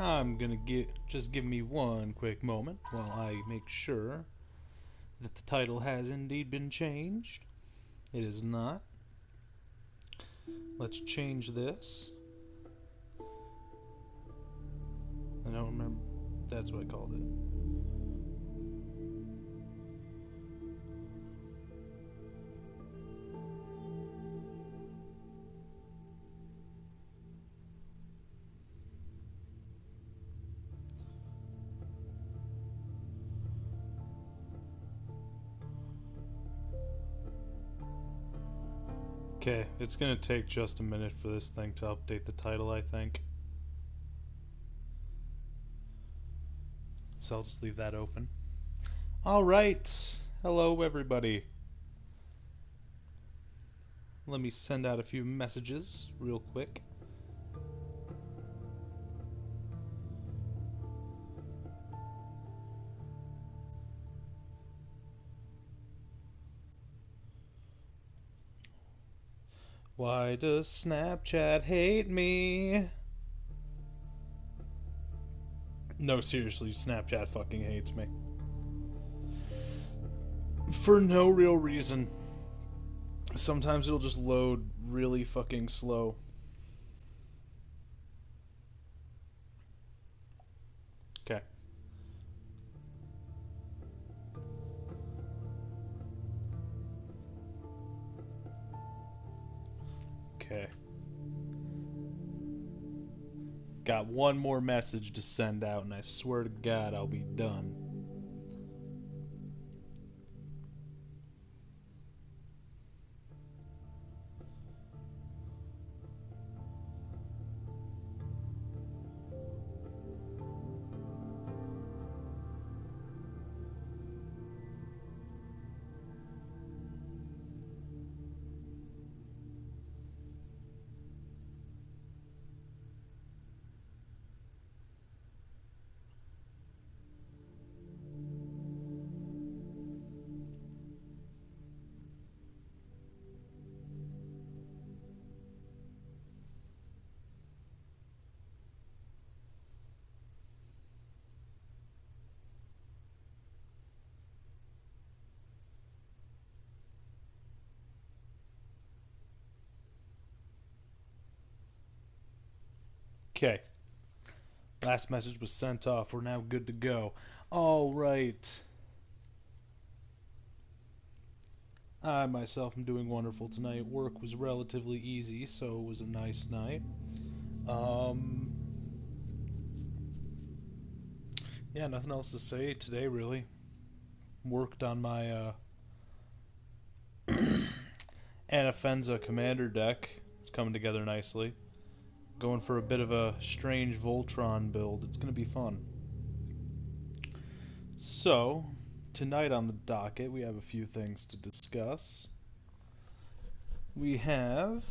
I'm gonna just give me one quick moment while I make sure that the title has indeed been changed. It is not. Let's change this. I don't remember. That's what I called it. Okay, it's gonna take just a minute for this thing to update the title, I think. So I'll just leave that open. Alright, hello everybody. Let me send out a few messages real quick. Why does Snapchat hate me? No, seriously, Snapchat fucking hates me. For no real reason. Sometimes it'll just load really fucking slow. Okay. Okay. Got one more message to send out, and I swear to God I'll be done. Okay. Last message was sent off. We're now good to go. All right. I myself am doing wonderful tonight. Work was relatively easy, so it was a nice night. Yeah, nothing else to say today, really. Worked on my Anafenza Commander deck. It's coming together nicely. Going for a bit of a strange Voltron build. It's going to be fun. So, tonight on the docket, we have a few things to discuss. We have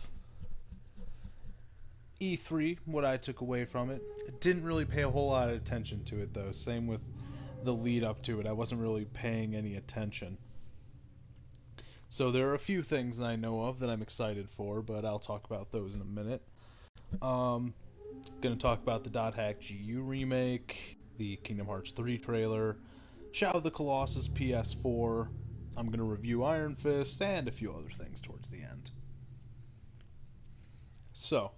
E3, what I took away from it. I didn't really pay a whole lot of attention to it, though. Same with the lead up to it. I wasn't really paying any attention. So there are a few things that I know of that I'm excited for, but I'll talk about those in a minute. Gonna talk about the Dot Hack GU remake, the Kingdom Hearts 3 trailer, Shadow of the Colossus PS4. I'm gonna review Iron Fist and a few other things towards the end. So,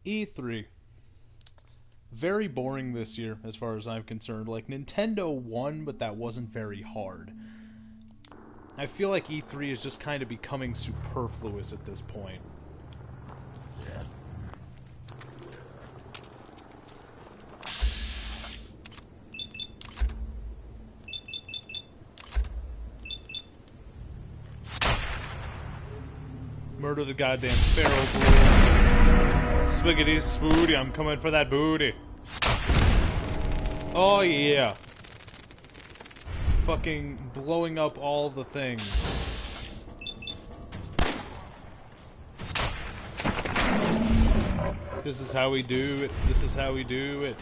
E3. Very boring this year as far as I'm concerned. Like, Nintendo won, but that wasn't very hard. I feel like E3 is just kind of becoming superfluous at this point. Murder the goddamn feral bull. Swiggity swooty, I'm coming for that booty. Oh yeah. Fucking blowing up all the things. This is how we do it. This is how we do it.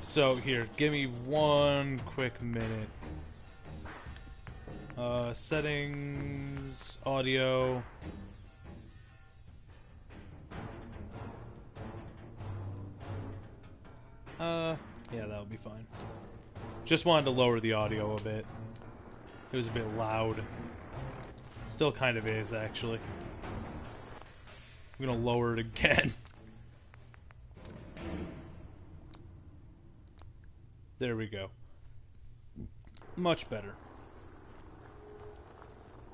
So here, give me one quick minute. Settings, audio. Yeah, that'll be fine. Just wanted to lower the audio a bit. It was a bit loud. Still kind of is, actually. I'm gonna lower it again. There we go. Much better.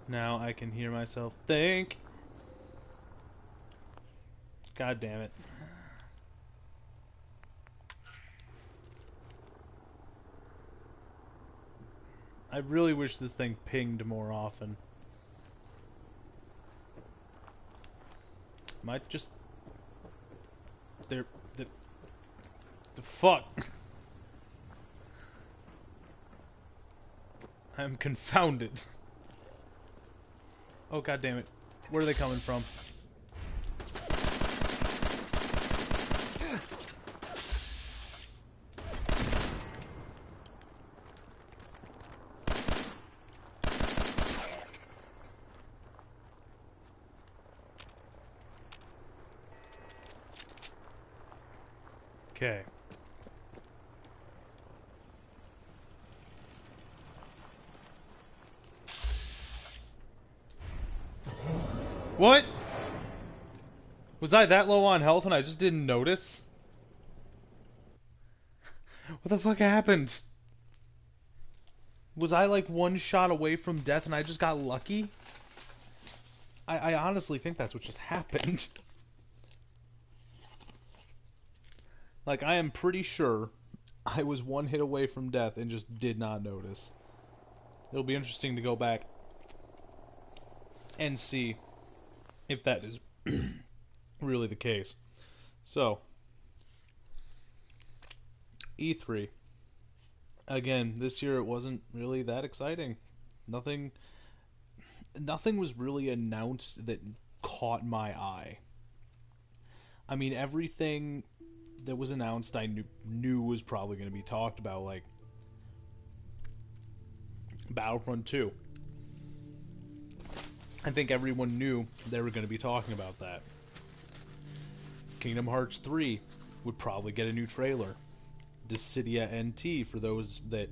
Now I can hear myself think. God damn it. I really wish this thing pinged more often. Might just... The fuck? I'm confounded. Oh, god damn it. Where are they coming from? Okay. What? Was I that low on health and I just didn't notice? What the fuck happened? Was I like one shot away from death and I just got lucky? I honestly think that's what just happened. Like, I am pretty sure I was one hit away from death and just did not notice. It'll be interesting to go back and see if that is really the case. So, E3. Again, this year it wasn't really that exciting. Nothing was really announced that caught my eye. I mean, everything that was announced I knew was probably going to be talked about, like Battlefront 2. I think everyone knew they were going to be talking about that. Kingdom Hearts 3 would probably get a new trailer. Dissidia NT, for those that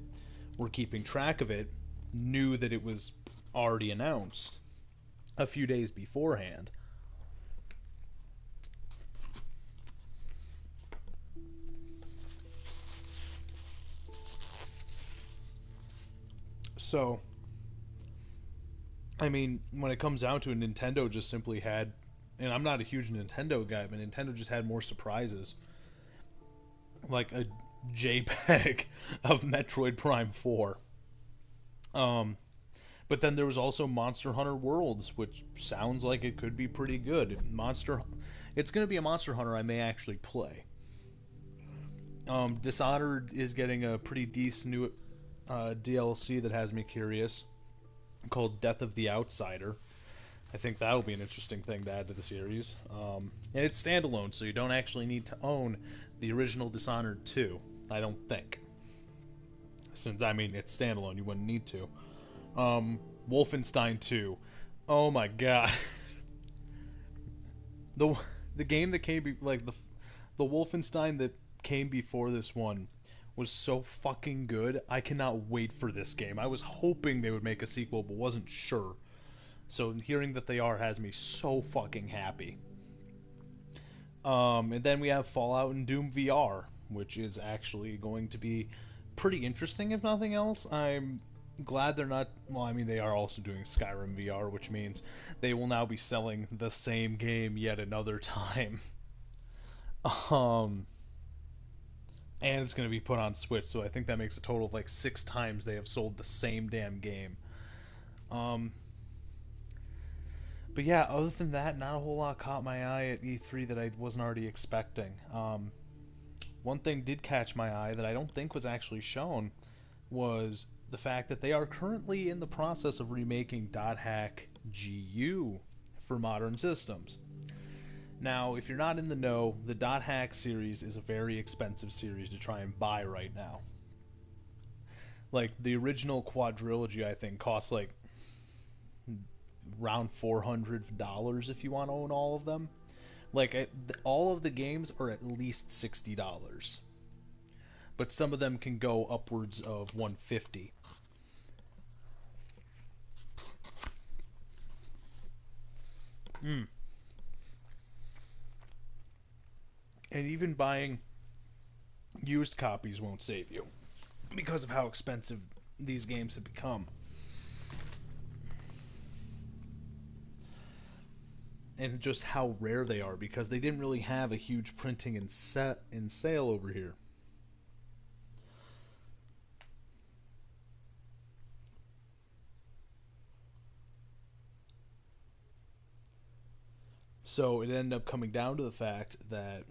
were keeping track of it, knew that it was already announced a few days beforehand. So, I mean, when it comes down to it, Nintendo just simply had, and I'm not a huge Nintendo guy, but Nintendo just had more surprises. Like a JPEG of Metroid Prime 4. But then there was also Monster Hunter Worlds, which sounds like it could be pretty good. It's going to be a Monster Hunter I may actually play. Dishonored is getting a pretty decent new DLC that has me curious, called Death of the Outsider. I think that'll be an interesting thing to add to the series. And it's standalone, so you don't actually need to own the original Dishonored 2, I don't think. Since, I mean, it's standalone, you wouldn't need to. Wolfenstein 2. Oh my god. the game that came like the Wolfenstein that came before this one was so fucking good. I cannot wait for this game. I was hoping they would make a sequel, but wasn't sure. So hearing that they are has me so fucking happy. And then we have Fallout and Doom VR, which is actually going to be pretty interesting, if nothing else. I'm glad they're not... Well, I mean, they are also doing Skyrim VR, which means they will now be selling the same game yet another time. And it's going to be put on Switch, so I think that makes a total of like 6 times they have sold the same damn game. But yeah, other than that, not a whole lot caught my eye at E3 that I wasn't already expecting. One thing did catch my eye that I don't think was actually shown was the fact that they are currently in the process of remaking .hack GU for modern systems. Now, if you're not in the know, the .hack series is a very expensive series to try and buy right now. Like, the original quadrilogy, I think, costs like around $400 if you want to own all of them. Like, all of the games are at least $60. but some of them can go upwards of 150. And even buying used copies won't save you because of how expensive these games have become. And just how rare they are, because they didn't really have a huge printing and sale over here. So it ended up coming down to the fact that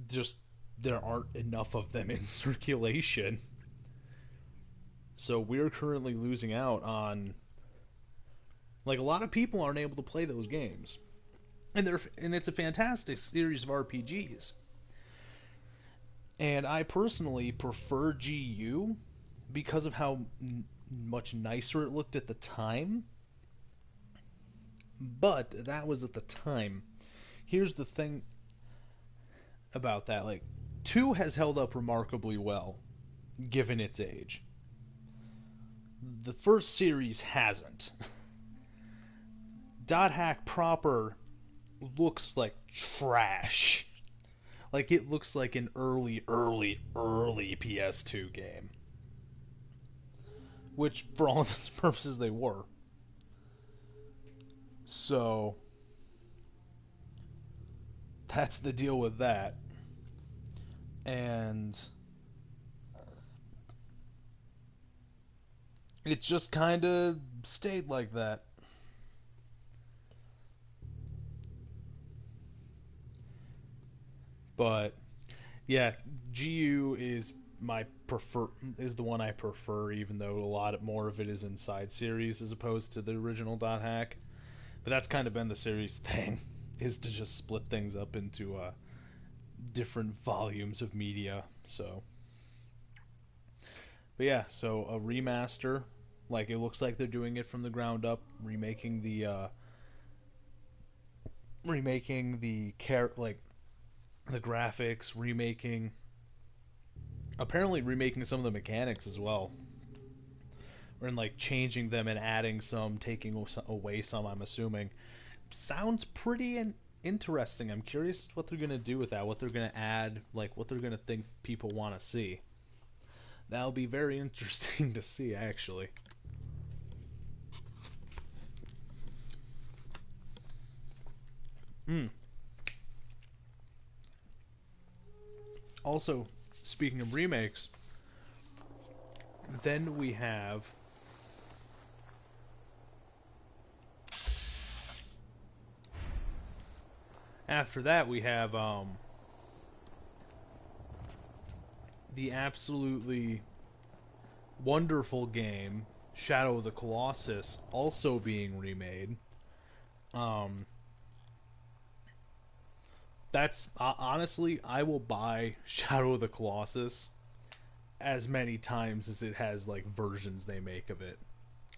just there aren't enough of them in circulation. So we're currently losing out on, like, a lot of people aren't able to play those games. And it's a fantastic series of RPGs. And I personally prefer GU because of how much nicer it looked at the time. But that was at the time. Here's the thing about that, like, 2 has held up remarkably well given its age. The first series hasn't. Dot Hack proper looks like trash. Like, it looks like an early PS2 game. Which, for all intents and purposes, they were. So, that's the deal with that. And it just kind of stayed like that. But yeah, GU is the one I prefer, even though a lot more of it is inside series as opposed to the original Dot Hack. But that's kind of been the series thing, is to just split things up into different volumes of media. So, but yeah, so a remaster, like, it looks like they're doing it from the ground up, remaking the graphics, apparently remaking some of the mechanics as well, and like changing them and adding some, taking away some, I'm assuming. Sounds pretty interesting. I'm curious what they're gonna do with that, what they're gonna add, like what they're gonna think people want to see. That'll be very interesting to see, actually. Also, speaking of remakes, then we have after that we have the absolutely wonderful game Shadow of the Colossus also being remade. That's honestly, I will buy Shadow of the Colossus as many times as it has like versions they make of it.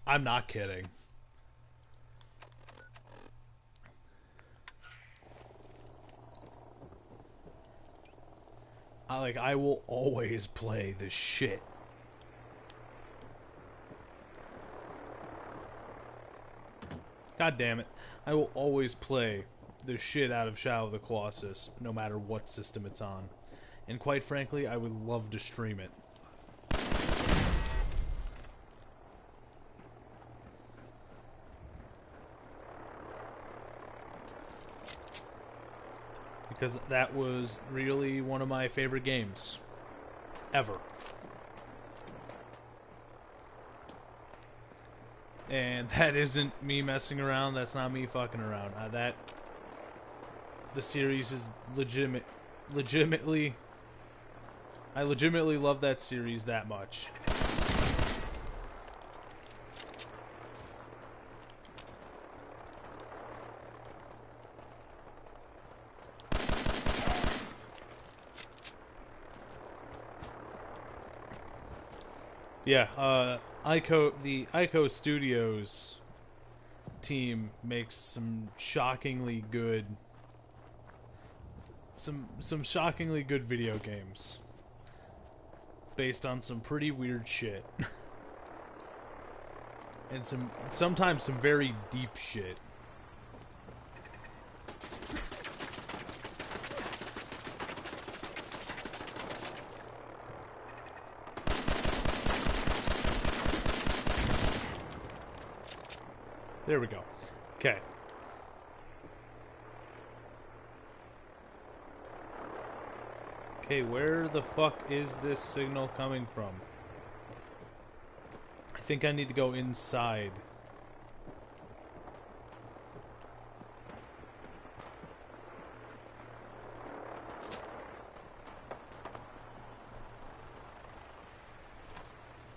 I'm not kidding. I will always play the shit. God damn it. I will always play the shit out of Shadow of the Colossus, no matter what system it's on. And quite frankly, I would love to stream it. Because that was really one of my favorite games. Ever. And that isn't me messing around, that's not me fucking around. The series is legitimately... I legitimately love that series that much. Yeah, the Ico Studios team makes some shockingly good some shockingly good video games based on some pretty weird shit. And sometimes some very deep shit. There we go. Okay. Okay, where the fuck is this signal coming from? I think I need to go inside.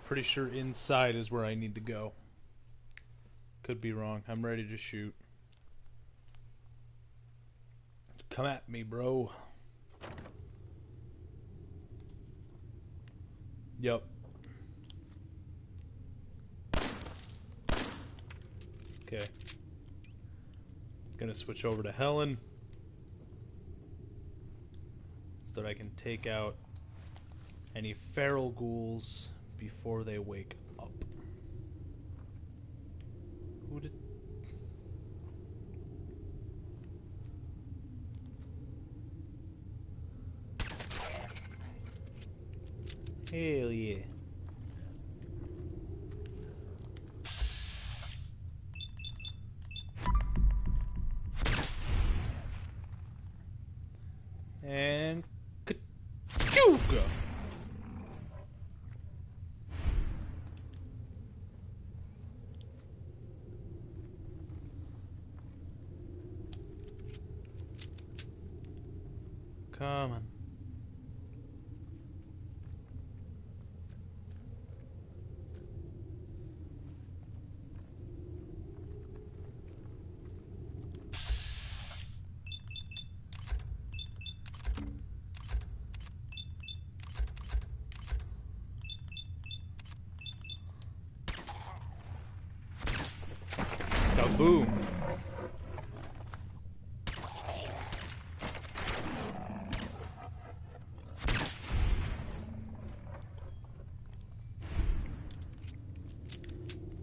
Pretty sure inside is where I need to go. Could be wrong. I'm ready to shoot. Come at me, bro. Yep. Okay. Gonna switch over to Helen so that I can take out any feral ghouls before they wake up. Who did... Hell yeah. And... Ka-chooga! Come on. Kaboom.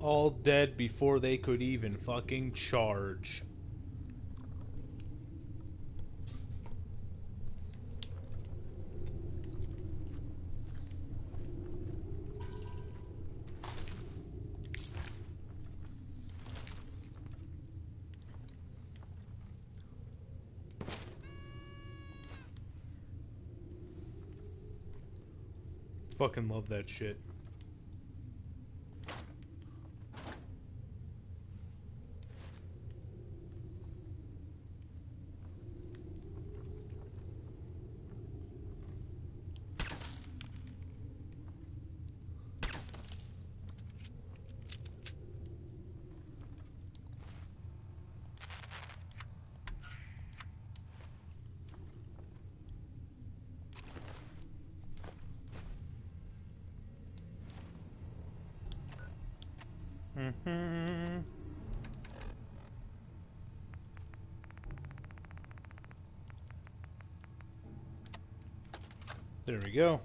All dead before they could even fucking charge. Fucking love that shit. Mm-hmm. There we go.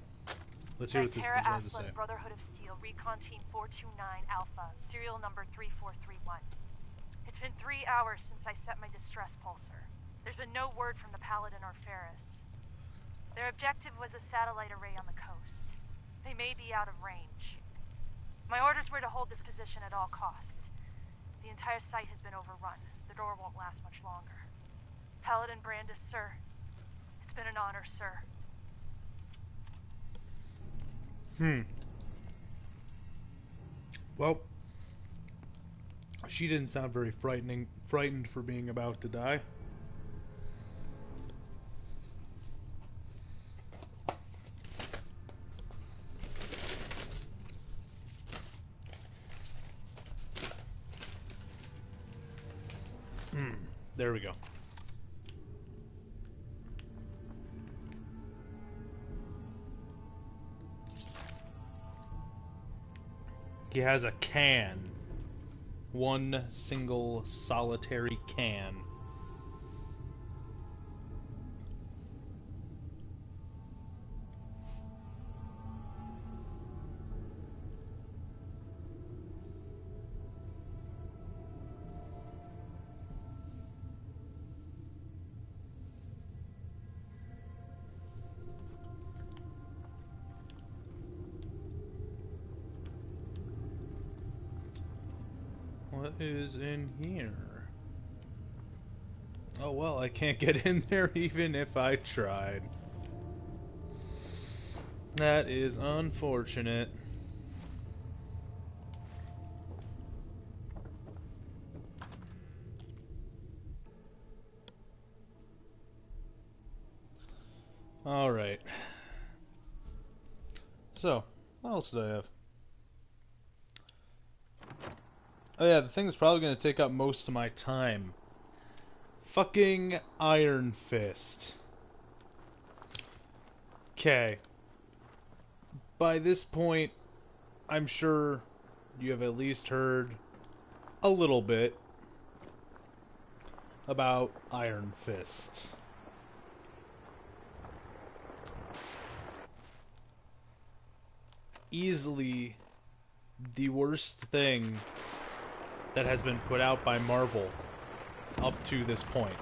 Let's hear what this bitch has to say. Brotherhood of Steel, Recon Team 429 Alpha, serial number 3431. It's been 3 hours since I set my distress pulsar. There's been no word from the Paladin or Ferris. Their objective was a satellite array on the coast. They may be out of range. My orders were to hold this position at all costs. The entire site has been overrun. The door won't last much longer. Paladin Brandis, sir. It's been an honor, sir. Well, she didn't sound very frightened for being about to die. There we go. He has a can. One single solitary can. What is in here? Oh well, I can't get in there even if I tried. That is unfortunate. Alright. So, what else did I have? Oh yeah, the thing that's probably going to take up most of my time. Fucking Iron Fist. Okay. By this point, I'm sure you have at least heard a little bit about Iron Fist. Easily the worst thing that has been put out by Marvel up to this point.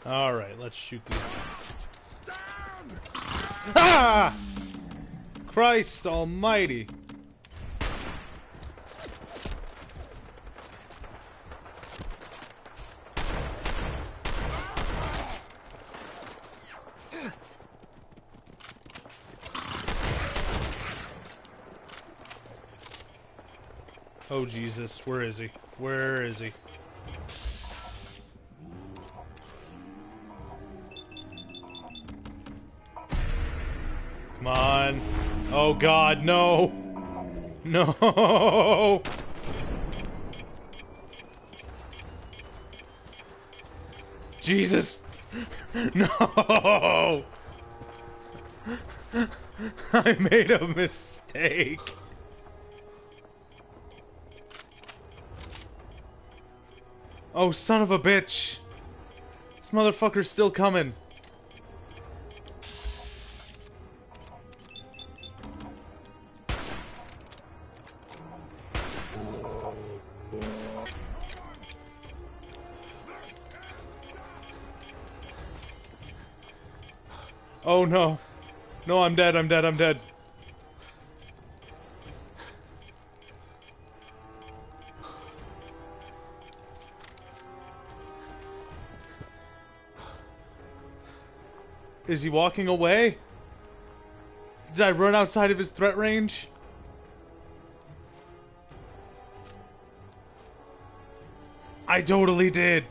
Alright, let's shoot these. Ah! Christ almighty! Oh Jesus, where is he? Where is he? Come on. Oh God, no! No! Jesus! No! I made a mistake. Oh, son of a bitch! This motherfucker's still coming. Oh no. No, I'm dead, I'm dead, I'm dead. Is he walking away? Did I run outside of his threat range? I totally did.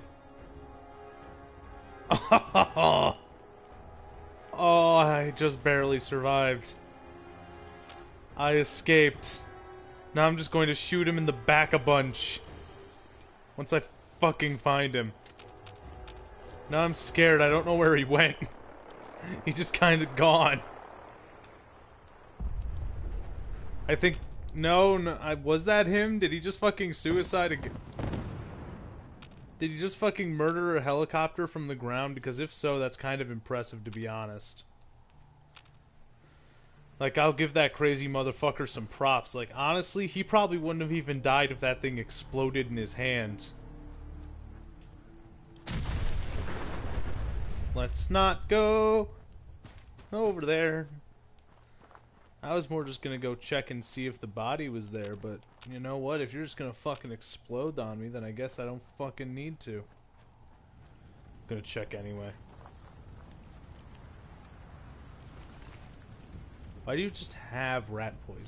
Oh, I just barely survived. I escaped. Now I'm just going to shoot him in the back a bunch. Once I fucking find him. Now I'm scared. I don't know where he went. He's just kind of gone. I think... No, was that him? Did he just fucking suicide again? Did he just fucking murder a helicopter from the ground? Because if so, that's kind of impressive, to be honest. Like, I'll give that crazy motherfucker some props. Like, honestly, he probably wouldn't have even died if that thing exploded in his hand. Let's not go over there. I was more just gonna go check and see if the body was there, but you know what? If you're just gonna fucking explode on me, then I guess I don't fucking need to. I'm gonna check anyway. Why do you just have rat poison?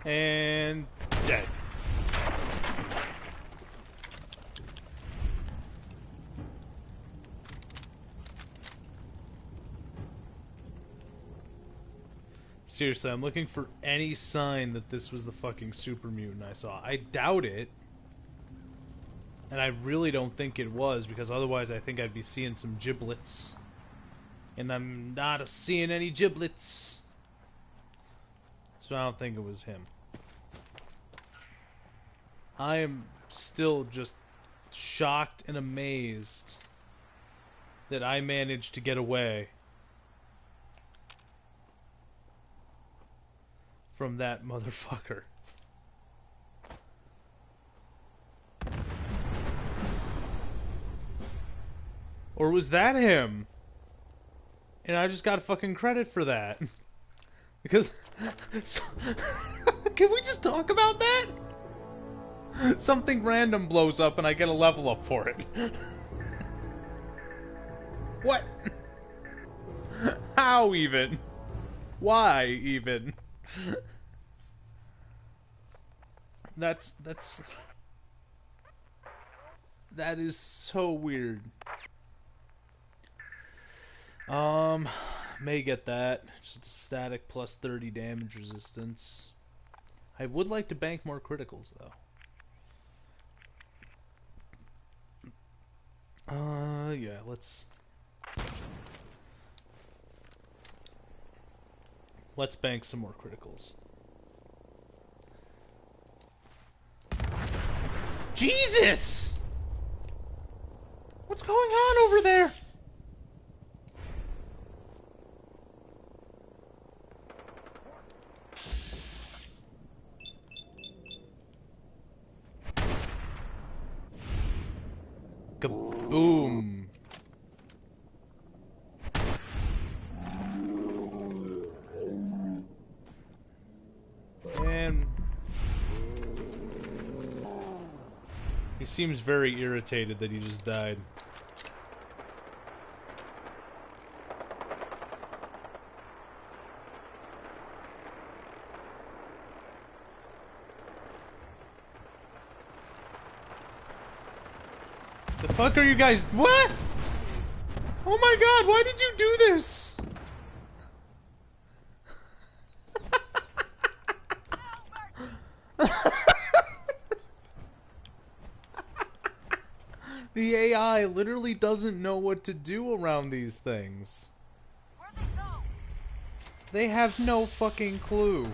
And dead. Seriously, I'm looking for any sign that this was the fucking super mutant I saw. I doubt it. And I really don't think it was, because otherwise I think I'd be seeing some giblets. And I'm not seeing any giblets. So I don't think it was him. I am still just shocked and amazed that I managed to get away from that motherfucker. Or was that him? And I just got fucking credit for that. Because... Can we just talk about that? Something random blows up and I get a level up for it. What? How even? Why even? That is so weird. May get that. Just a static plus 30 damage resistance. I would like to bank more criticals though. Yeah, let's bank some more criticals. Jesus! What's going on over there? Kaboom! And he seems very irritated that he just died. The fuck are you guys? What? Oh my god, why did you do this? The AI literally doesn't know what to do around these things. Where'd they go? They have no fucking clue.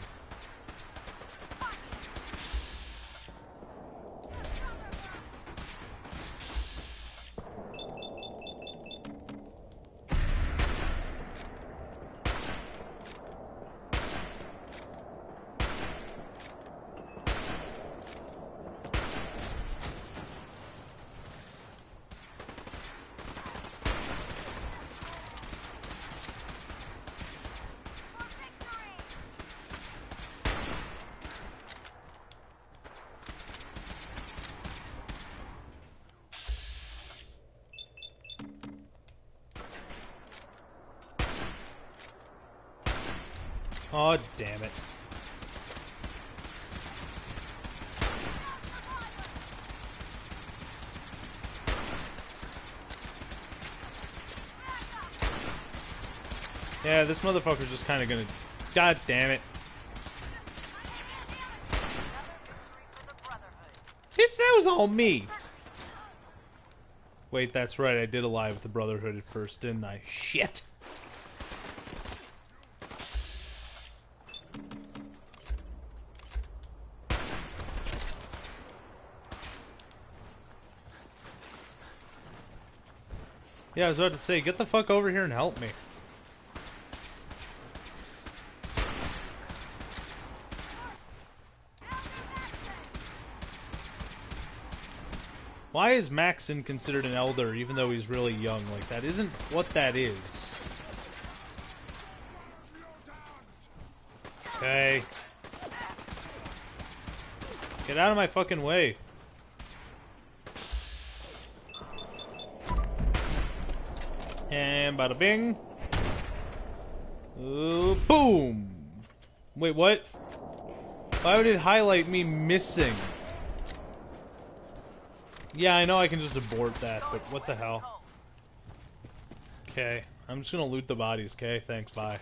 Oh, damn it. Yeah, this motherfucker's just kind of gonna... God damn it. If that was all me. Wait, that's right, I did ally with the Brotherhood at first, didn't I? Shit! Yeah, I was about to say, get the fuck over here and help me. Why is Maxon considered an elder even though he's really young? Like, that isn't what that is. Okay. Get out of my fucking way. And bada bing. Ooh, boom! Wait, what? Why would it highlight me missing? Yeah, I know I can just abort that, but what the hell? Okay, I'm just gonna loot the bodies, okay? Thanks, bye.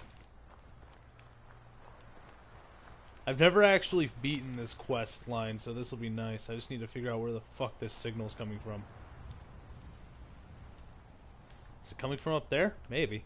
I've never actually beaten this quest line, so this will be nice. I just need to figure out where the fuck this signal's coming from. Is it coming from up there? Maybe.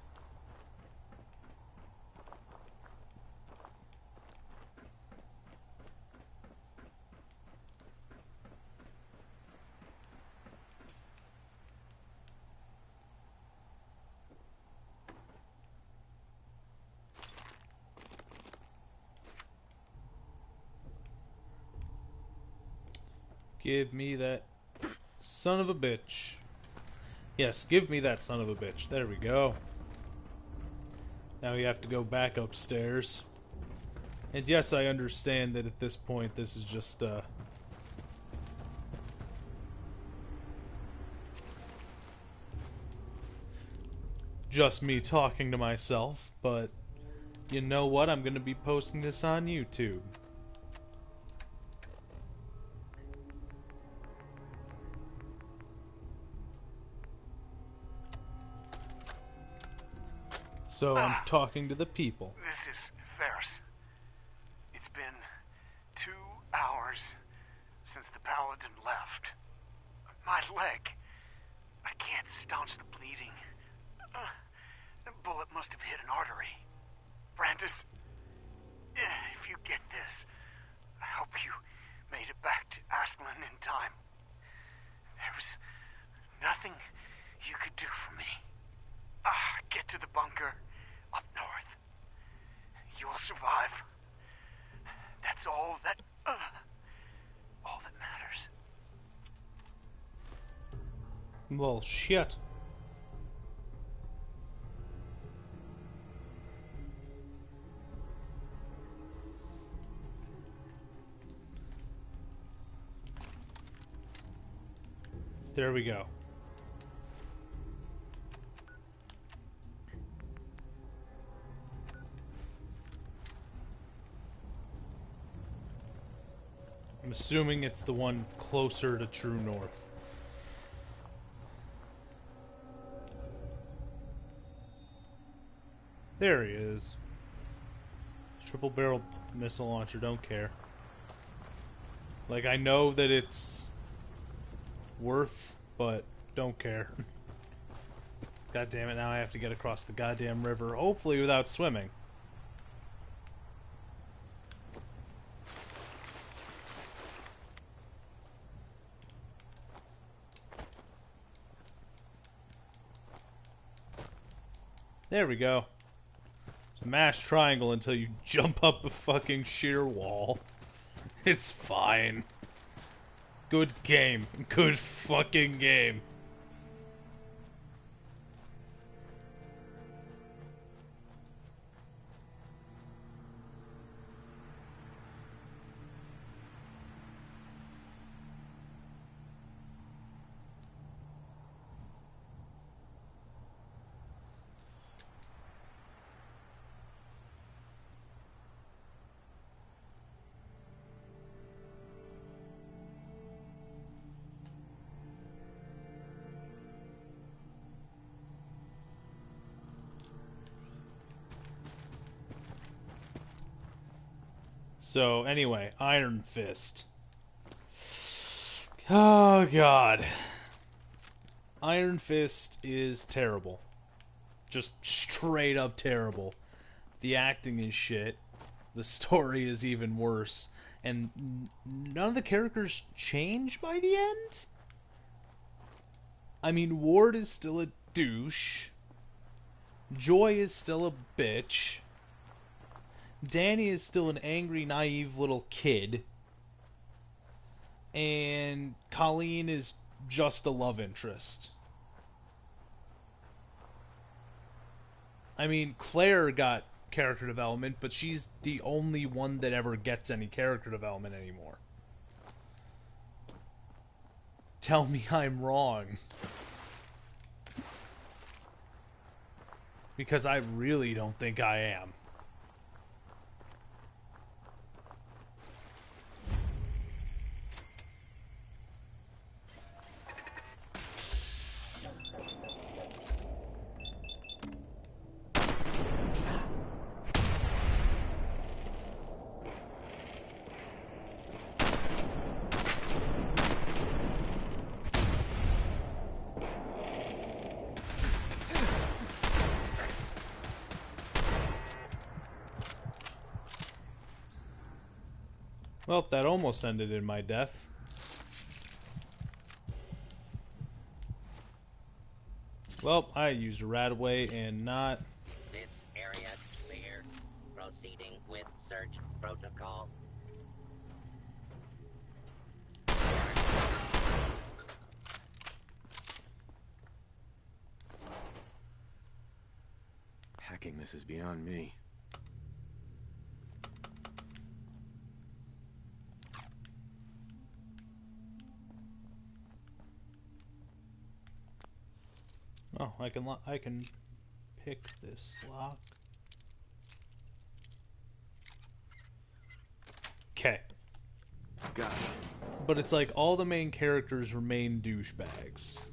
Give me that son of a bitch. Yes, give me that son of a bitch. There we go. Now we have to go back upstairs. And yes, I understand that at this point this is just, just me talking to myself, but you know what? I'm going to be posting this on YouTube. So I'm talking to the people. This is Ferris. It's been 2 hours since the Paladin left. My leg. I can't staunch the bleeding. The bullet must have hit an artery. Brandis, if you get this, I hope you made it back to Aslan in time. There was nothing you could do for me. Get to the bunker up north. You'll survive. That's all that matters. Well, shit. There we go. I'm assuming it's the one closer to true north. There he is. Triple barrel missile launcher, don't care. Like, I know that it's worth, but don't care. God damn it, now I have to get across the goddamn river, hopefully without swimming. There we go. Smash triangle until you jump up a fucking sheer wall. It's fine. Good game. Good fucking game. So, anyway, Iron Fist. Oh, God. Iron Fist is terrible. Just straight up terrible. The acting is shit. The story is even worse. And none of the characters change by the end? I mean, Ward is still a douche. Joy is still a bitch. Danny is still an angry, naive little kid. And Colleen is just a love interest. I mean, Claire got character development, but she's the only one that ever gets any character development anymore. Tell me I'm wrong. Because I really don't think I am. Well, that almost ended in my death. Well, I used a rat away and not... This area clear. Proceeding with search protocol. Hacking this is beyond me. Oh, I can pick this lock. Okay. Got it. But it's like all the main characters remain douchebags.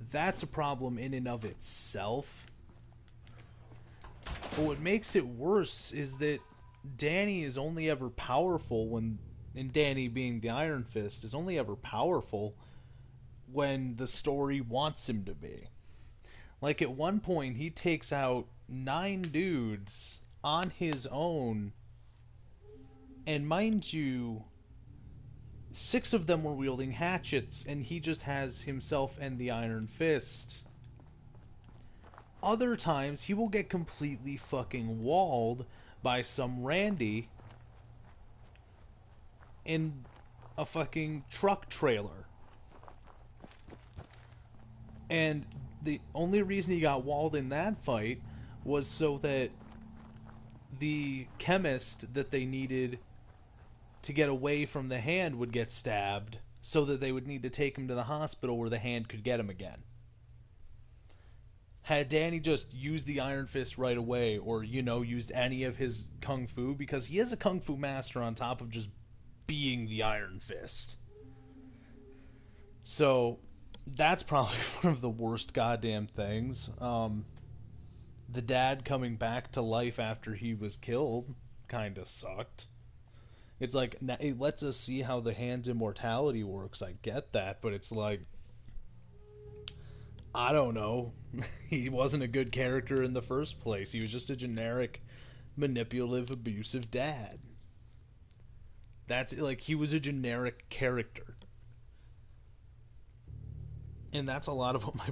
That's a problem in and of itself. But what makes it worse is that Danny is only ever powerful when... And Danny being the Iron Fist is only ever powerful when the story wants him to be. Like, at one point, he takes out 9 dudes on his own. And mind you, 6 of them were wielding hatchets, and he just has himself and the Iron Fist. Other times, he will get completely fucking walled by some Randy in a fucking truck trailer. And the only reason he got walled in that fight was so that the chemist that they needed to get away from the hand would get stabbed, so that they would need to take him to the hospital where the hand could get him again. Had Danny just used the Iron Fist right away, or, you know, used any of his kung fu, because he is a kung fu master on top of just being the Iron Fist. So that's probably one of the worst goddamn things. The dad coming back to life after he was killed kind of sucked. It's like, it lets us see how the hand's immortality works. I get that, but it's like, I don't know. He wasn't a good character in the first place. He was just a generic, manipulative, abusive dad. That's like, he was a generic character. And that's a lot of what my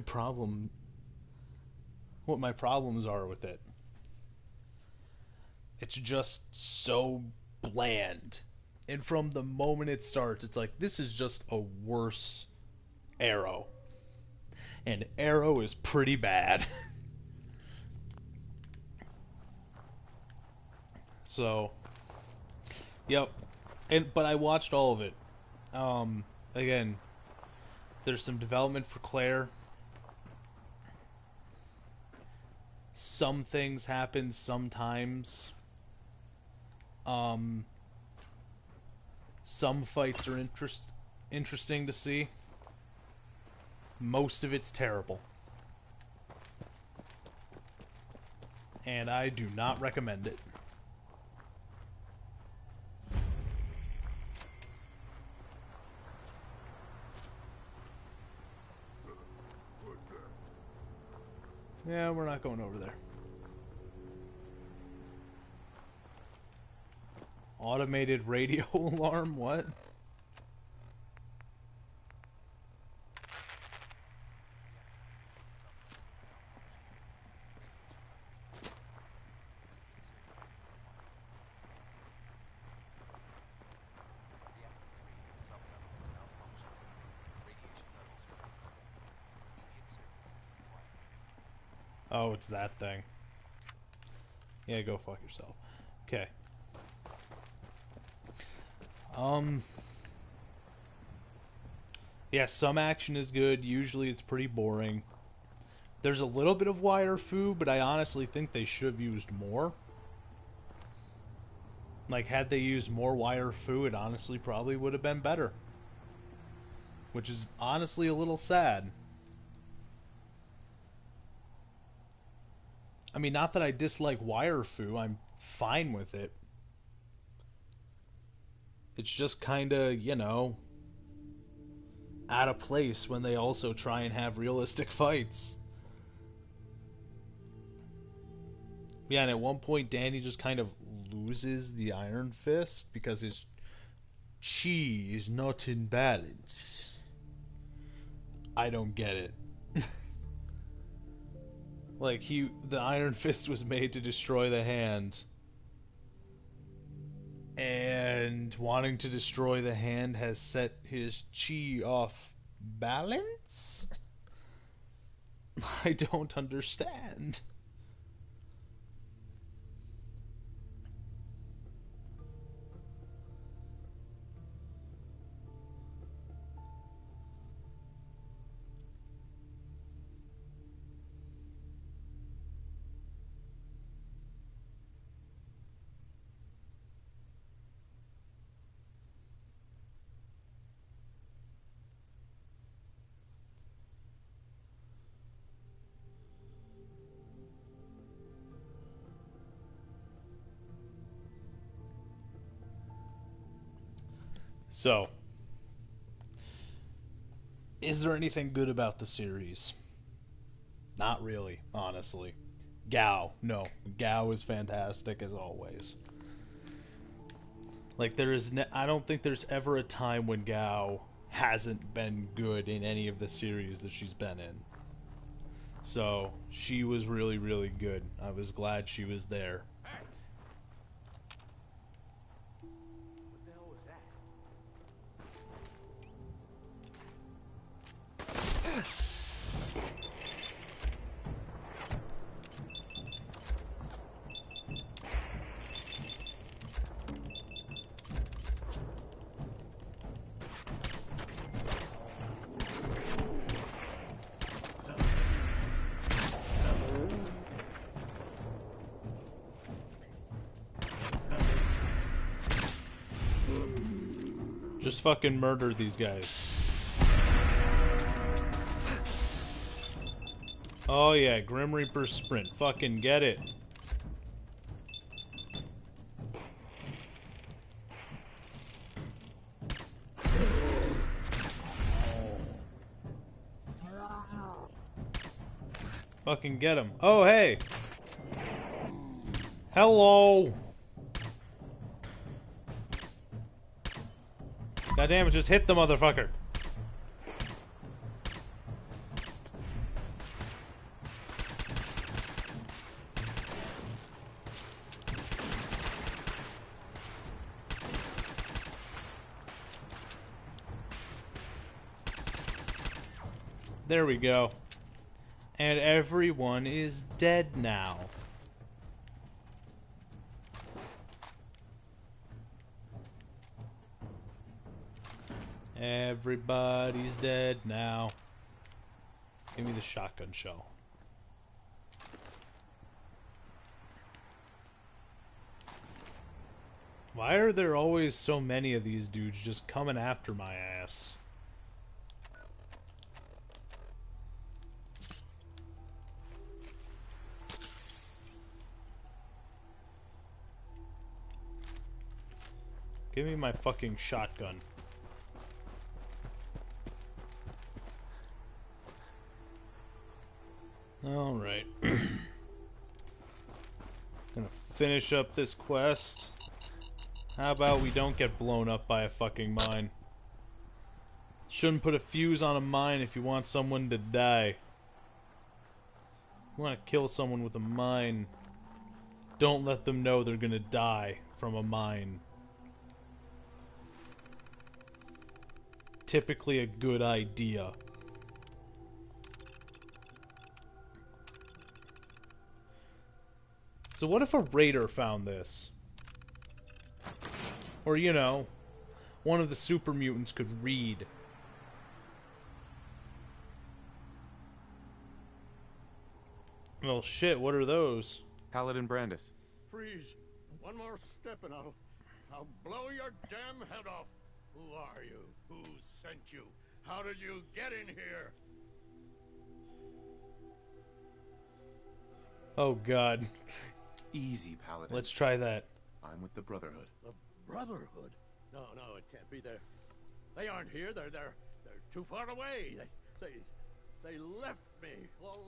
problems are with it. It's just so bland. And from the moment it starts, it's like, this is just a worse Arrow. And Arrow is pretty bad. So, yep. But I watched all of it. Again, there's some development for Claire. Some things happen sometimes. Some fights are interesting to see. Most of it's terrible. And I do not recommend it. Yeah, we're not going over there. Automated radio alarm? What? Oh, it's that thing. Yeah, go fuck yourself. Okay. Yeah, some action is good. Usually it's pretty boring. There's a little bit of wire fu, but I honestly think they should have used more. Like, had they used more wire fu, it honestly probably would have been better. Which is honestly a little sad. I mean, not that I dislike wire fu, I'm fine with it. It's just kinda, you know, out of place when they also try and have realistic fights. Yeah, and at one point Danny just kind of loses the Iron Fist because his chi is not in balance. I don't get it. Like, the Iron Fist was made to destroy the hand. And wanting to destroy the hand has set his chi off balance? I don't understand. So, is there anything good about the series? Not really, honestly. Gao, no. Gao is fantastic as always. Like, I don't think there's ever a time when Gao hasn't been good in any of the series that she's been in. So, she was really, really good. I was glad she was there. What the hell was that? Just fucking murder these guys. Oh yeah, Grim Reaper sprint. Fucking get it. Fucking get him. Oh hey. Hello. God damn it, just hit the motherfucker. There we go. And everyone is dead now. Everybody's dead now. Give me the shotgun shell. Why are there always so many of these dudes just coming after my ass? Give me my fucking shotgun. Alright. Gonna finish up this quest. How about we don't get blown up by a fucking mine? Shouldn't put a fuse on a mine if you want someone to die. You want to kill someone with a mine. Don't let them know they're gonna die from a mine. Typically a good idea. So what if a raider found this? Or, you know, one of the super mutants could read. Well, shit, what are those? Paladin Brandis. Freeze. One more step and I'll blow your damn head off. Who are you? Who sent you? How did you get in here? Oh, God. Easy, Paladin. Let's try that. I'm with the Brotherhood. The Brotherhood? No, it can't be. They aren't here. They're too far away. They left me all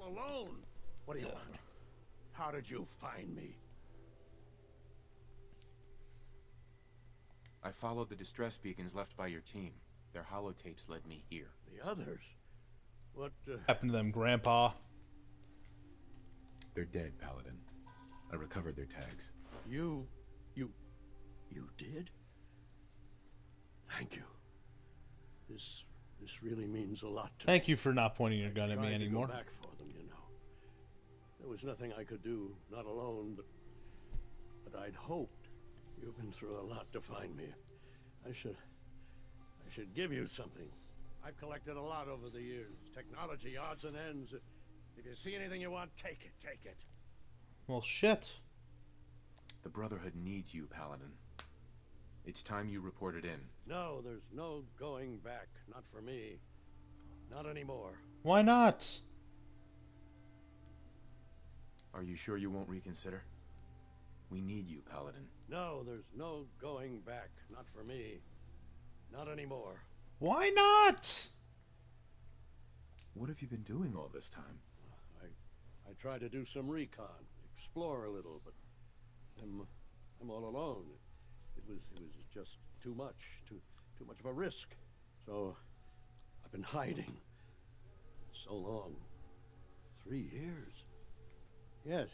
alone. What do you want? How did you find me? I followed the distress beacons left by your team. Their holotapes led me here. The others? What, Happened to them, Grandpa? They're dead, Paladin. I recovered their tags. You did? Thank you. This really means a lot to me. Thank you for not pointing your gun at me Tried to anymore. go back for them, you know. There was nothing I could do, not alone, but I'd hoped. You've been through a lot to find me. I should give you something. I've collected a lot over the years. Technology, odds and ends. If you see anything you want, take it, take it. Well, shit. The Brotherhood needs you, Paladin. It's time you reported in. No, there's no going back. Not for me. Not anymore. Why not? Are you sure you won't reconsider? We need you, Paladin. No, there's no going back. Not for me. Not anymore. Why not? What have you been doing all this time? I tried to do some recon, explore a little, but I'm all alone. It was just too much of a risk. So I've been hiding so long. 3 years. Yes,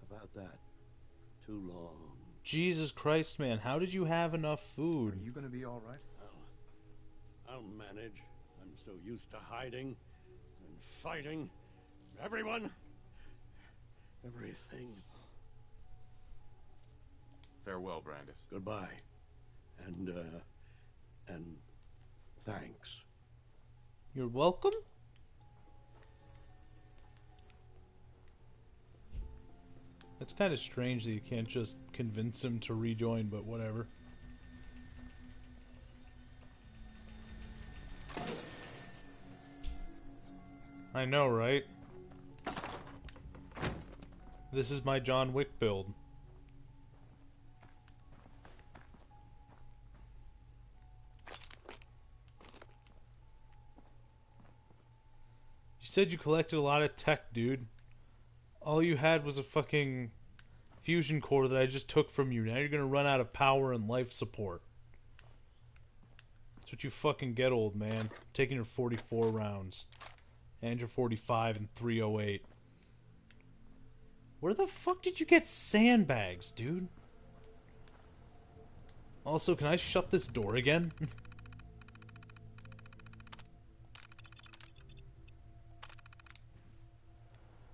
about that. Too long. Jesus Christ, man. How did you have enough food? Are you gonna be all right? I'll manage. I'm so used to hiding and fighting. Everyone. Everything. Farewell, Brandis. Goodbye. And thanks. You're welcome? It's kind of strange that you can't just convince him to rejoin, but whatever. I know, right? This is my John Wick build. You said you collected a lot of tech, dude. All you had was a fucking fusion core that I just took from you. Now you're gonna run out of power and life support. That's what you fucking get, old man. Taking your 44 rounds. And your 45 and 308. Where the fuck did you get sandbags, dude? Also, can I shut this door again?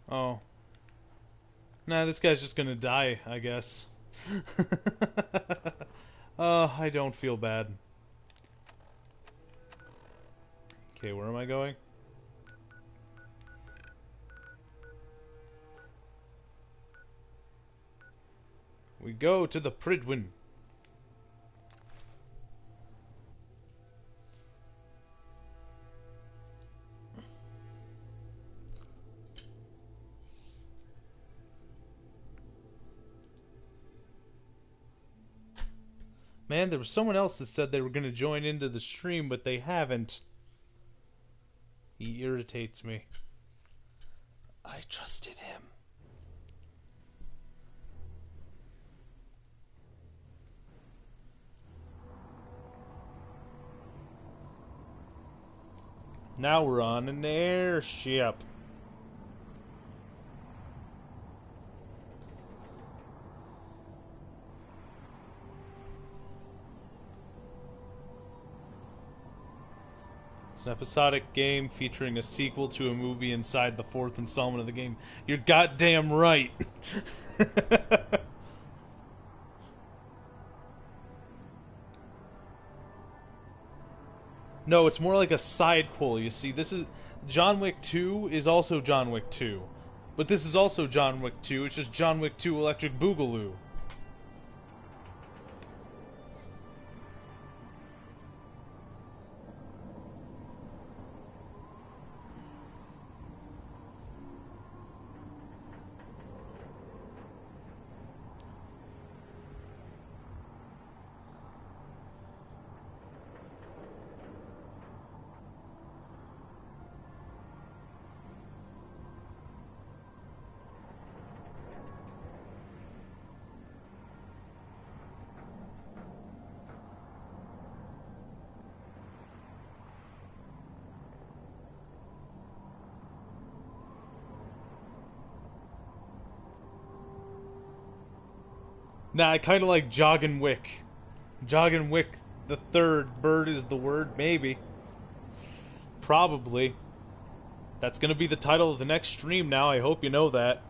Oh. Nah, this guy's just gonna die, I guess. I don't feel bad. Okay, where am I going? We go to the Pridwin. Man, there was someone else that said they were going to join into the stream, but they haven't. He irritates me. I trusted him. Now we're on an airship. It's an episodic game featuring a sequel to a movie inside the 4th installment of the game. You're goddamn right. No, it's more like a side pull. You see, this is John Wick 2 is also John Wick 2. But this is also John Wick 2. It's just John Wick 2 Electric Boogaloo. Nah, I kind of like Joggin' Wick. Joggin' Wick the third. Bird is the word? Maybe. Probably. That's gonna be the title of the next stream now, I hope you know that.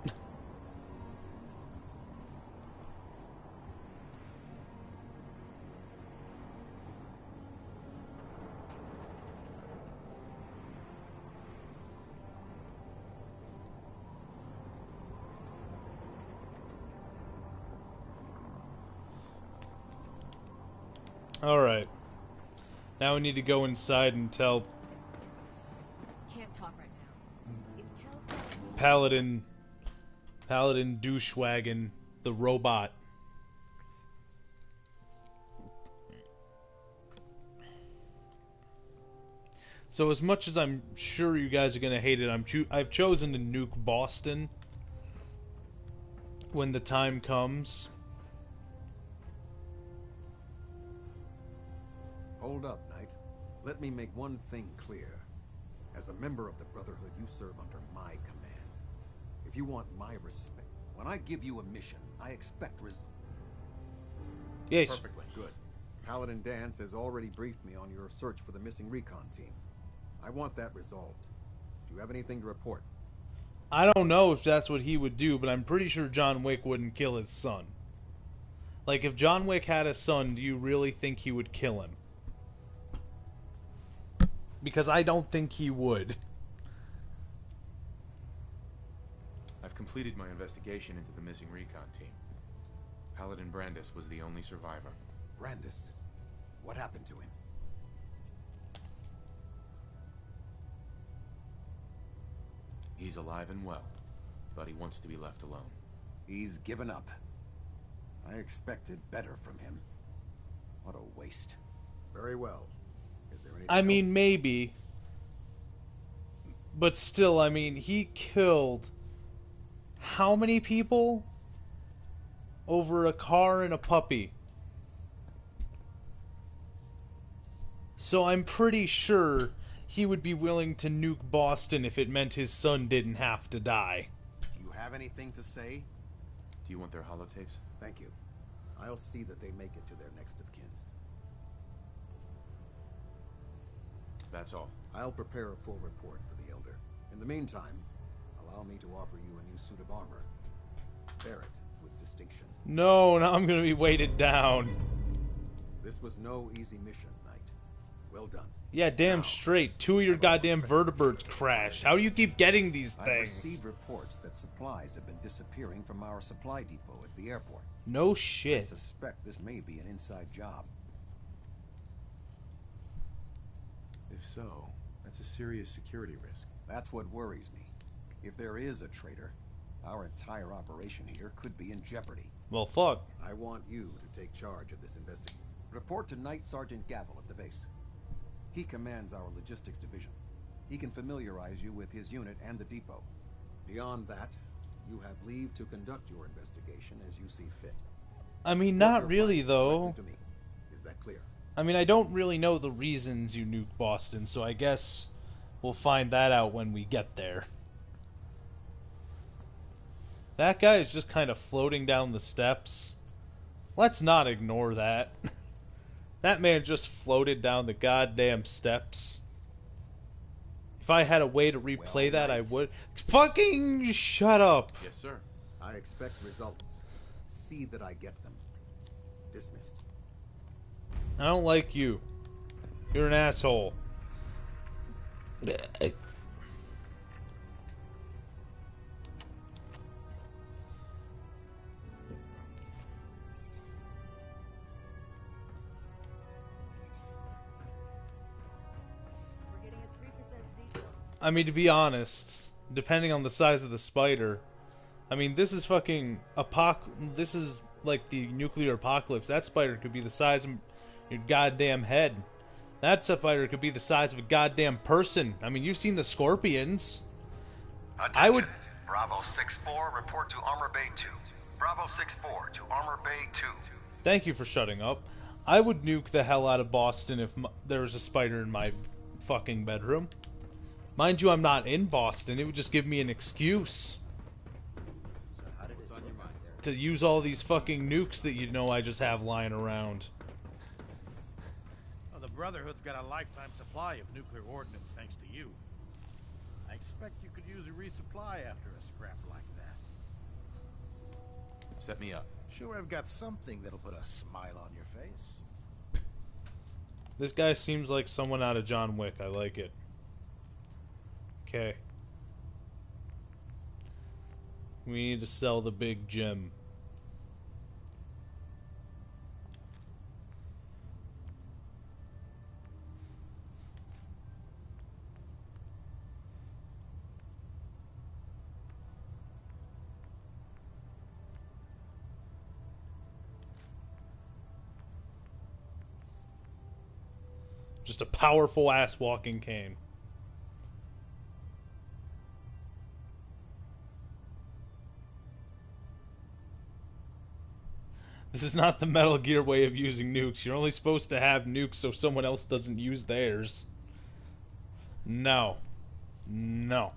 Alright. Now we need to go inside and tell Can't talk right now. If Kel's Paladin Douchewagon, the robot. So as much as I'm sure you guys are gonna hate it, I've chosen to nuke Boston when the time comes. Hold up, Knight. Let me make one thing clear. As a member of the Brotherhood, you serve under my command. If you want my respect, when I give you a mission, I expect Yes. Perfectly. Good. Paladin Dance has already briefed me on your search for the missing recon team. I want that resolved. Do you have anything to report? I don't know if that's what he would do, but I'm pretty sure John Wick wouldn't kill his son. Like, if John Wick had a son, do you really think he would kill him? Because I don't think he would. I've completed my investigation into the missing recon team. Paladin Brandis was the only survivor. Brandis? What happened to him? He's alive and well, but he wants to be left alone. He's given up. I expected better from him. What a waste. Very well. Is there anything I mean, else? maybe. But still, I mean, he killed how many people? Over a car and a puppy. So I'm pretty sure he would be willing to nuke Boston if it meant his son didn't have to die. Do you have anything to say? Do you want their holotapes? Thank you. I'll see that they make it to their next of kin. That's all. I'll prepare a full report for the Elder. In the meantime, allow me to offer you a new suit of armor. Bear it with distinction. No, now I'm gonna be weighted down. This was no easy mission, Knight. Well done. Yeah, damn Now, straight. 2 of your goddamn vertebrates crashed. How do you keep getting these I've things? received reports that supplies have been disappearing from our supply depot at the airport. No I shit. suspect this may be an inside job. If so, that's a serious security risk. That's what worries me. If there is a traitor, our entire operation here could be in jeopardy. Well, fuck. I want you to take charge of this investigation. Report to Knight Sergeant Gavel at the base. He commands our logistics division. He can familiarize you with his unit and the depot. Beyond that, you have leave to conduct your investigation as you see fit. I mean, Report not your really, findings though. directly to me. Is that clear? I mean, I don't really know the reasons you nuke Boston, so I guess we'll find that out when we get there. That guy is just kind of floating down the steps. Let's not ignore that. That man just floated down the goddamn steps. If I had a way to replay Well, that, I Knight. would. Fucking shut up! Yes, sir. I expect results. See that I get them. Dismissed. I don't like you. You're an asshole. We're getting a 3% Z. I mean, to be honest, depending on the size of the spider, I mean, this is fucking this is like the nuclear apocalypse. That spider could be the size of your goddamn head. That spider could be the size of a goddamn person. I mean, you've seen the scorpions. Attention. I would. Bravo 6-4, report to Armor Bay 2. Bravo 6-4 to Armor Bay 2. Thank you for shutting up. I would nuke the hell out of Boston if there was a spider in my fucking bedroom. Mind you, I'm not in Boston. It would just give me an excuse. to use all these fucking nukes that you know I just have lying around. Well, the Brotherhood's got a lifetime supply of nuclear ordnance thanks to you. I expect you could use a resupply after a scrap like that. Set me up. Sure, I've got something that'll put a smile on your face. This guy seems like someone out of John Wick. I like it. Okay. We need to sell the big gem. Just a powerful ass walking cane. This is not the Metal Gear way of using nukes. You're only supposed to have nukes so someone else doesn't use theirs. No. No.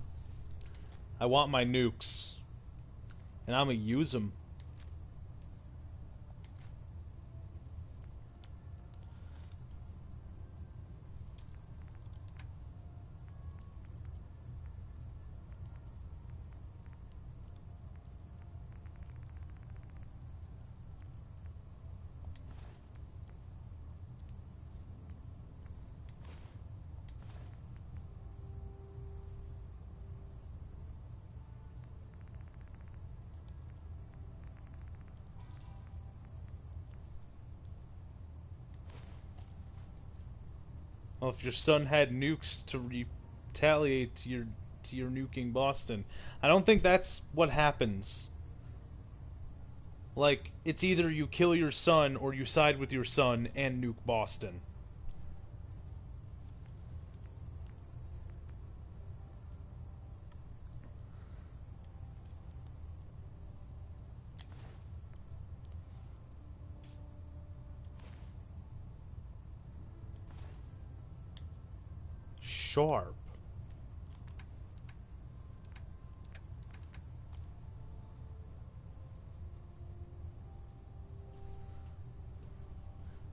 I want my nukes. And I'm gonna use them. Well, if your son had nukes to retaliate to your nuking Boston, I don't think that's what happens. Like, it's either you kill your son or you side with your son and nuke Boston. Sharp.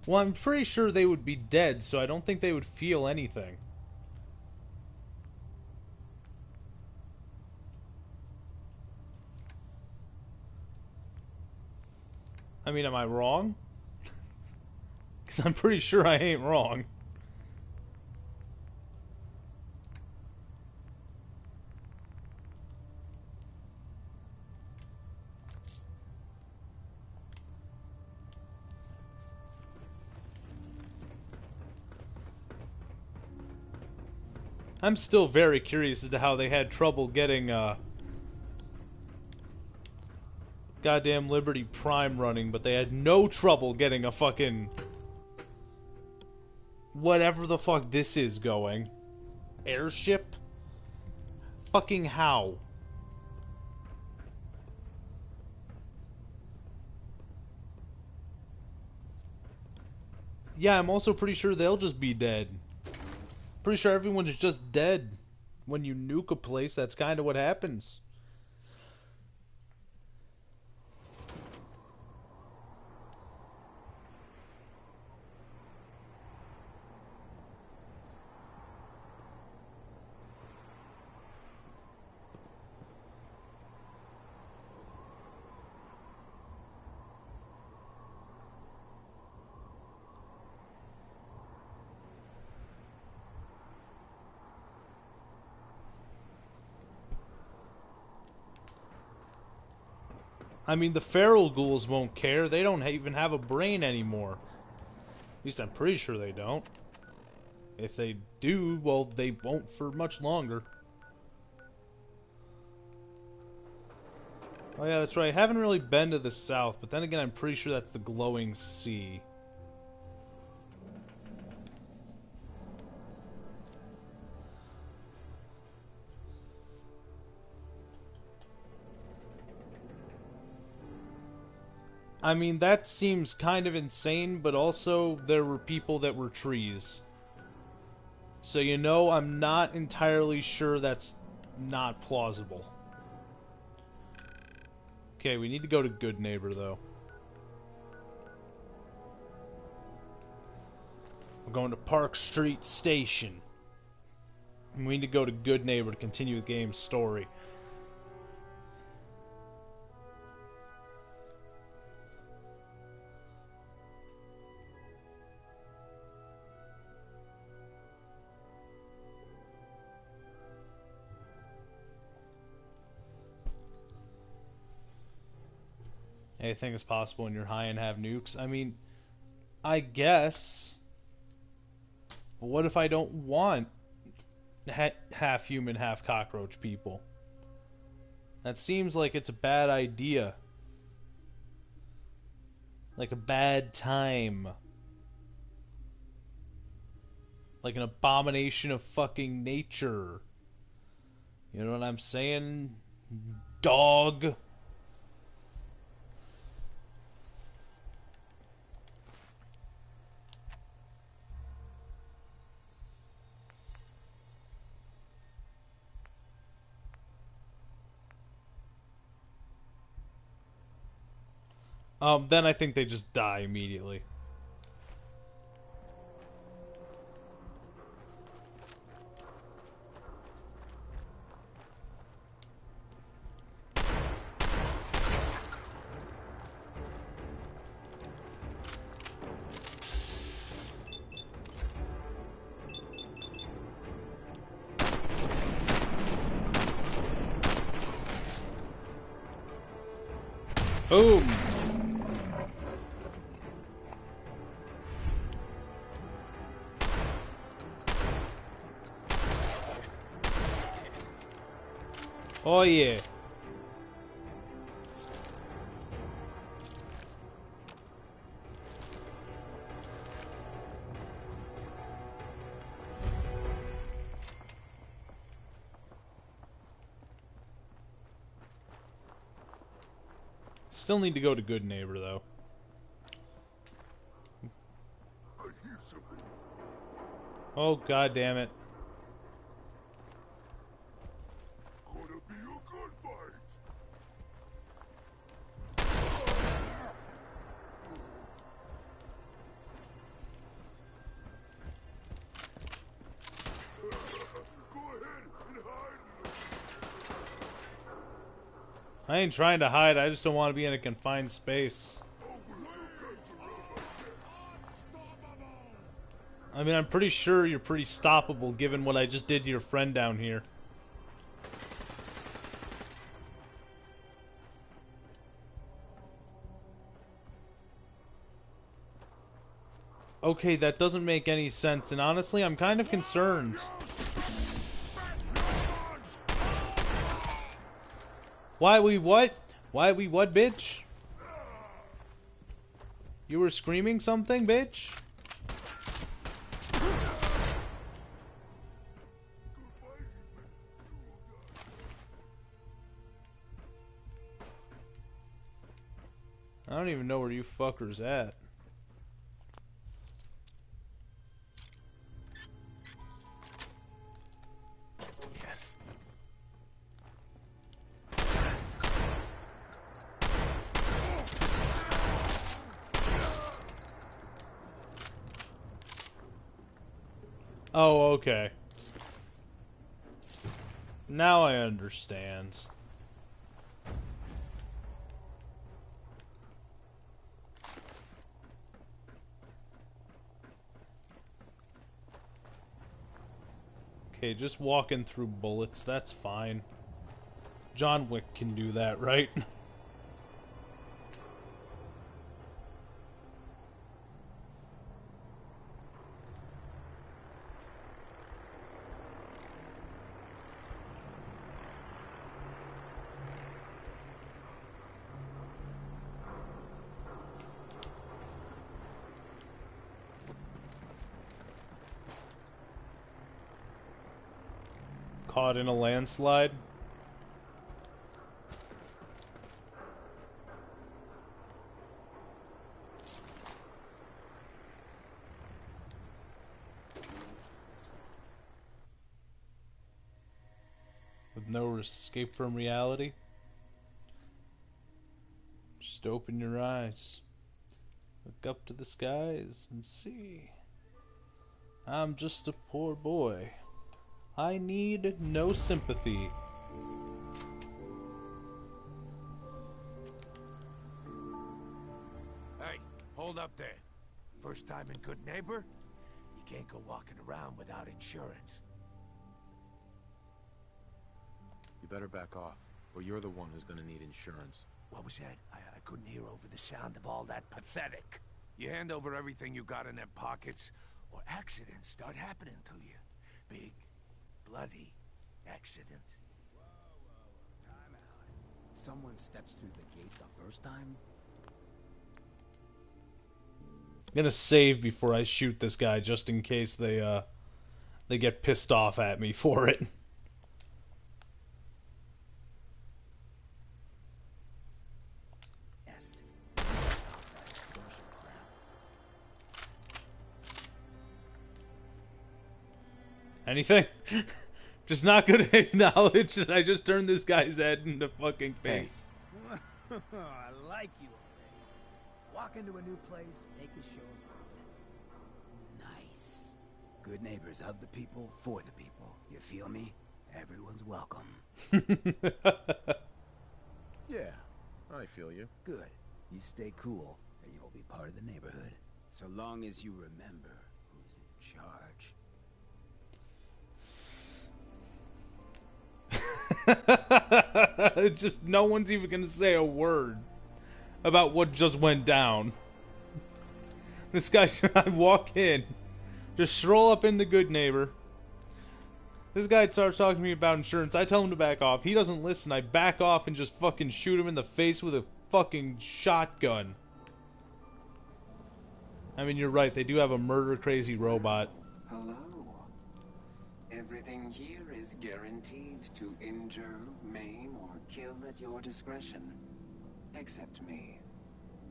Well, I'm pretty sure they would be dead, so I don't think they would feel anything. I mean, am I wrong? Because I'm pretty sure I ain't wrong. I'm still very curious as to how they had trouble getting goddamn Liberty Prime running, but they had no trouble getting a fucking whatever the fuck this is going. Airship? Fucking how? Yeah, I'm also pretty sure they'll just be dead. Pretty sure everyone is just dead. When you nuke a place, that's kind of what happens. I mean, the feral ghouls won't care. They don't even have a brain anymore. At least I'm pretty sure they don't. If they do, well, they won't for much longer. Oh yeah, that's right. I haven't really been to the south, but then again, I'm pretty sure that's the glowing sea. I mean, that seems kind of insane, but also there were people that were trees. So, you know, I'm not entirely sure that's not plausible. Okay, we need to go to Good Neighbor, though. We're going to Park Street Station. And we need to go to Good Neighbor to continue the game's story. Anything is possible when you're high and have nukes. I mean, I guess. But what if I don't want half human, half cockroach people? That seems like it's a bad idea. Like a bad time. Like an abomination of fucking nature. You know what I'm saying? Dog. Then I think they just die immediately. Boom! Oh yeah. Still need to go to Good Neighbor, though. I hear something. Oh, god damn it. Gonna be a good fight. Go ahead and hide, little. I ain't trying to hide, I just don't want to be in a confined space. I mean, I'm pretty sure you're pretty stoppable given what I just did to your friend down here. Okay, that doesn't make any sense, and honestly, I'm kind of concerned. Why we what? Why we what, bitch? You were screaming something, bitch? I don't even know where you fuckers at. Yes. Oh, okay. Now I understand. Okay, just walking through bullets, that's fine. John Wick can do that, right? Caught in a landslide. With no escape from reality. Just open your eyes. Look up to the skies and see. I'm just a poor boy. I need no sympathy. Hey, hold up there. First time in Good Neighbor? You can't go walking around without insurance. You better back off, or you're the one who's gonna need insurance. What was that? I couldn't hear over the sound of all that pathetic. You hand over everything you got in them pockets, or accidents start happening to you. Big, bloody accidents. Whoa, time out. Someone steps through the gate the first time? I'm gonna save before I shoot this guy, just in case they get pissed off at me for it. Anything? Just not gonna acknowledge that I just turned this guy's head into fucking face. I like you already. Walk into a new place, make a show of dominance. Nice. Good neighbors of the people, for the people. You feel me? Everyone's welcome. Yeah, I feel you. Good. You stay cool, and you'll be part of the neighborhood. So long as you remember who's in charge. Just no one's even gonna say a word about what just went down. This guy, I walk in, just stroll up into Good Neighbor. This guy starts talking to me about insurance. I tell him to back off. He doesn't listen. I back off and just fucking shoot him in the face with a fucking shotgun. I mean, you're right. They do have a murder-crazy robot. Hello. Everything here is guaranteed to injure, maim, or kill at your discretion. Except me.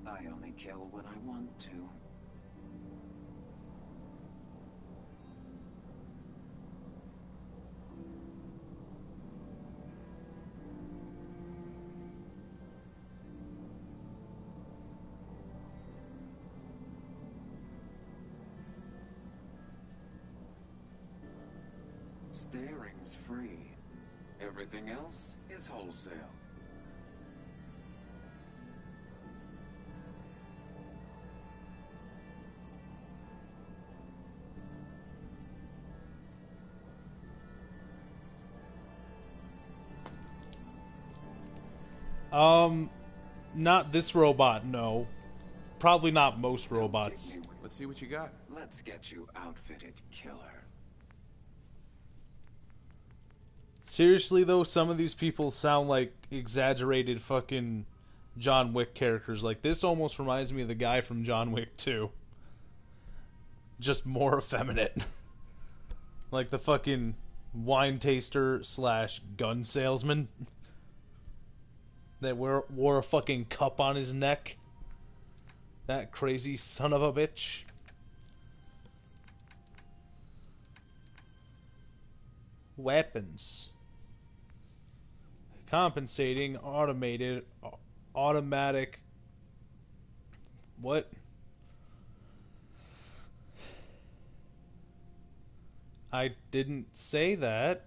I only kill when I want to. Staring's free. Everything else is wholesale. Not this robot, no. Probably not most robots. Let's see what you got. Let's get you outfitted, killer. Seriously, though, some of these people sound like exaggerated fucking John Wick characters. Like, this almost reminds me of the guy from John Wick 2. Just more effeminate. Like the fucking wine taster slash gun salesman that wore a fucking cup on his neck. That crazy son of a bitch. Weapons. Compensating, automatic. What? I didn't say that.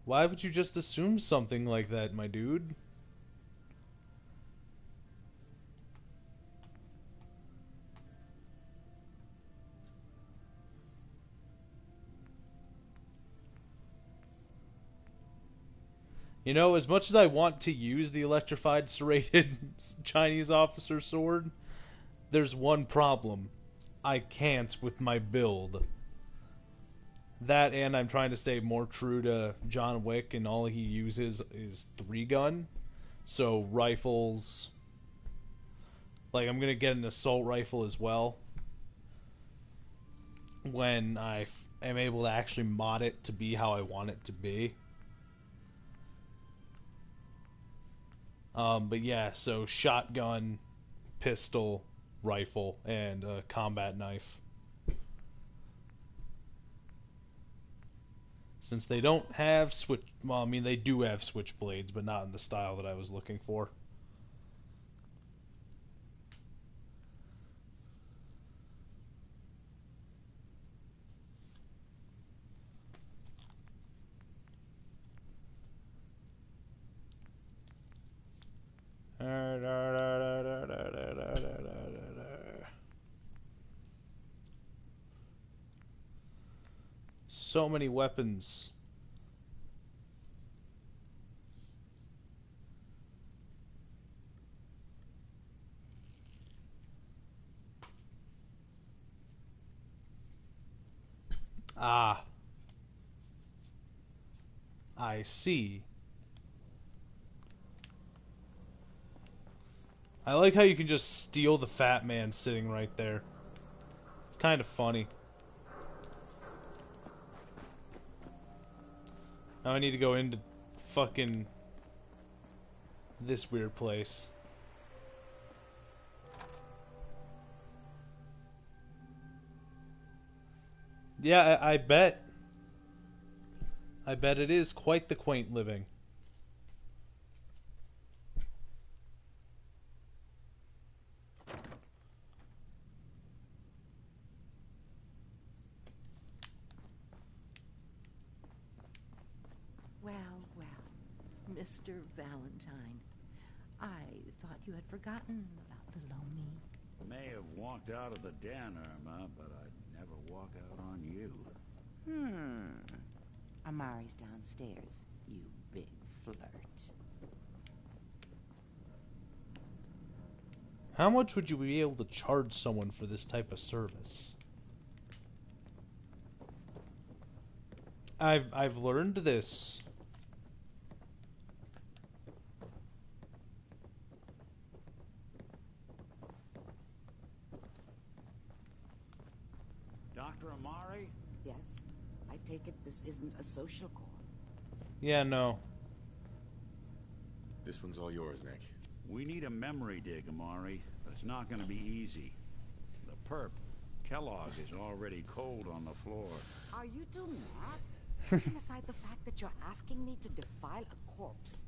Why would you just assume something like that, my dude? You know, as much as I want to use the electrified serrated Chinese officer sword, there's one problem. I can't with my build. That, and I'm trying to stay more true to John Wick, and all he uses is 3-gun. So rifles, like I'm gonna get an assault rifle as well when I am able to actually mod it to be how I want it to be. But yeah, so shotgun, pistol, rifle, and a combat knife. Since they don't have switch... Well, I mean, they do have switchblades, but not in the style that I was looking for. So many weapons. Ah. I see. I like how you can just steal the fat man sitting right there. It's kind of funny. Now I need to go into fucking this weird place. Yeah, I bet. I bet it is quite the quaint living. Well, well, Mr. Valentine, I thought you had forgotten about little me. May have walked out of the den, Irma, but I'd never walk out on you. Amari's downstairs, you big flirt. How much would you be able to charge someone for this type of service? I've learned this. Dr. Amari? Yes, I take it this isn't a social call. Yeah, no. This one's all yours, Nick. We need a memory dig, Amari, but it's not going to be easy. The perp, Kellogg, is already cold on the floor. Are you two mad? Putting aside the fact that you're asking me to defile a corpse,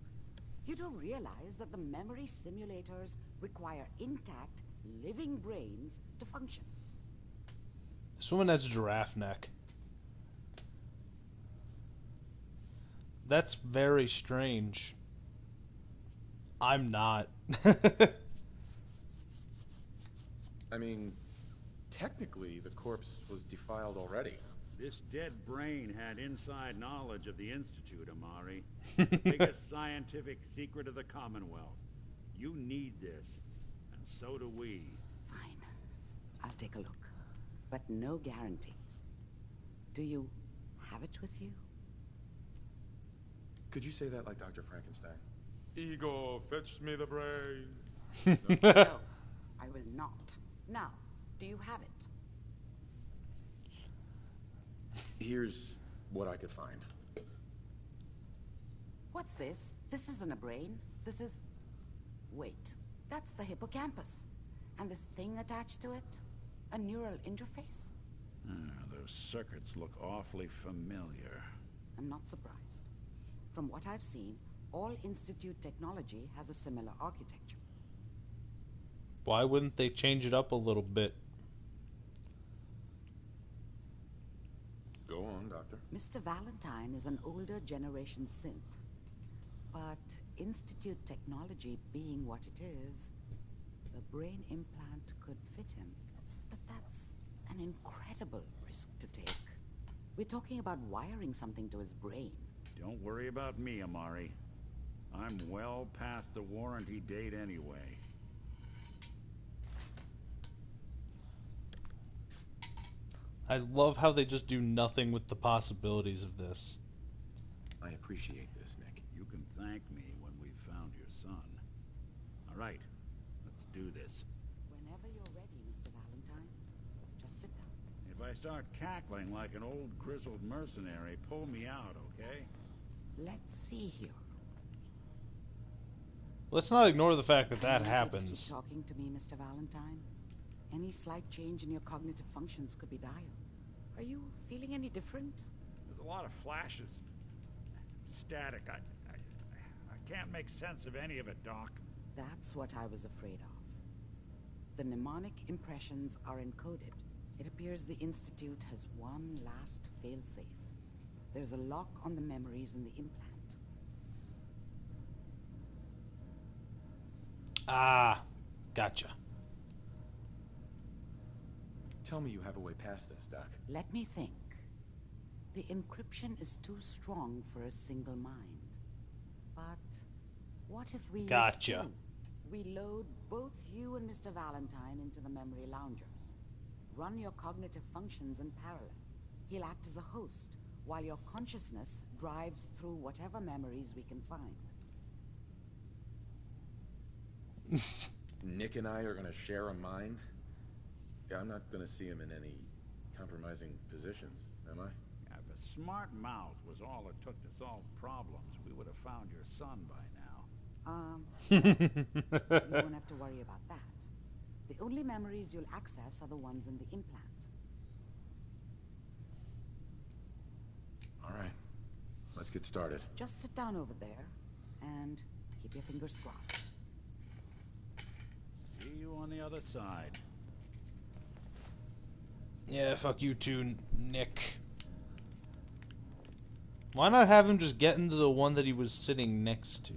you don't realize that the memory simulators require intact, living brains to function. This woman has a giraffe neck. That's very strange. I'm not. I mean, technically, the corpse was defiled already. This dead brain had inside knowledge of the Institute, Amari. The biggest scientific secret of the Commonwealth. You need this, and so do we. Fine. I'll take a look. But no guarantees. Do you have it with you? Could you say that like Dr. Frankenstein? Ego, fetch me the brain. No, I will not. Now, do you have it? Here's what I could find. What's this? This isn't a brain. This is... Wait. That's the hippocampus. And this thing attached to it? A neural interface? Those circuits look awfully familiar. I'm not surprised. From what I've seen, all Institute technology has a similar architecture. Why wouldn't they change it up a little bit? Go on, Doctor. Mr. Valentine is an older generation synth. But Institute technology being what it is, the brain implant could fit him. But that's an incredible risk to take. We're talking about wiring something to his brain. Don't worry about me, Amari. I'm well past the warranty date anyway. I love how they just do nothing with the possibilities of this. I appreciate this, Nick. You can thank me when we've found your son. All right, let's do this. Whenever you're ready, Mr. Valentine, just sit down. If I start cackling like an old grizzled mercenary, pull me out, okay? Let's see here. Let's not ignore the fact that that Keep happens. talking to me, Mr. Valentine. Any slight change in your cognitive functions could be dire. Are you feeling any different? As a lot of flashes. Static. I can't make sense of any of it, Doc. That's what I was afraid of. The mnemonic impressions are encoded. It appears the Institute has one last failsafe. There's a lock on the memories in the implant. Ah, gotcha. Tell me you have a way past this, Doc. Let me think. The encryption is too strong for a single mind. But what if we Gotcha. use two? We load both you and Mr. Valentine into the memory loungers. Run your cognitive functions in parallel. He'll act as a host, while your consciousness drives through whatever memories we can find. Nick and I are gonna share a mind? Yeah, I'm not gonna see him in any compromising positions, am I? If a smart mouth was all it took to solve problems, we would have found your son by now. You won't have to worry about that. The only memories you'll access are the ones in the implant. All right, let's get started. Just sit down over there and keep your fingers crossed. See you on the other side. Yeah, fuck you too, Nick. Why not have him just get into the one that he was sitting next to?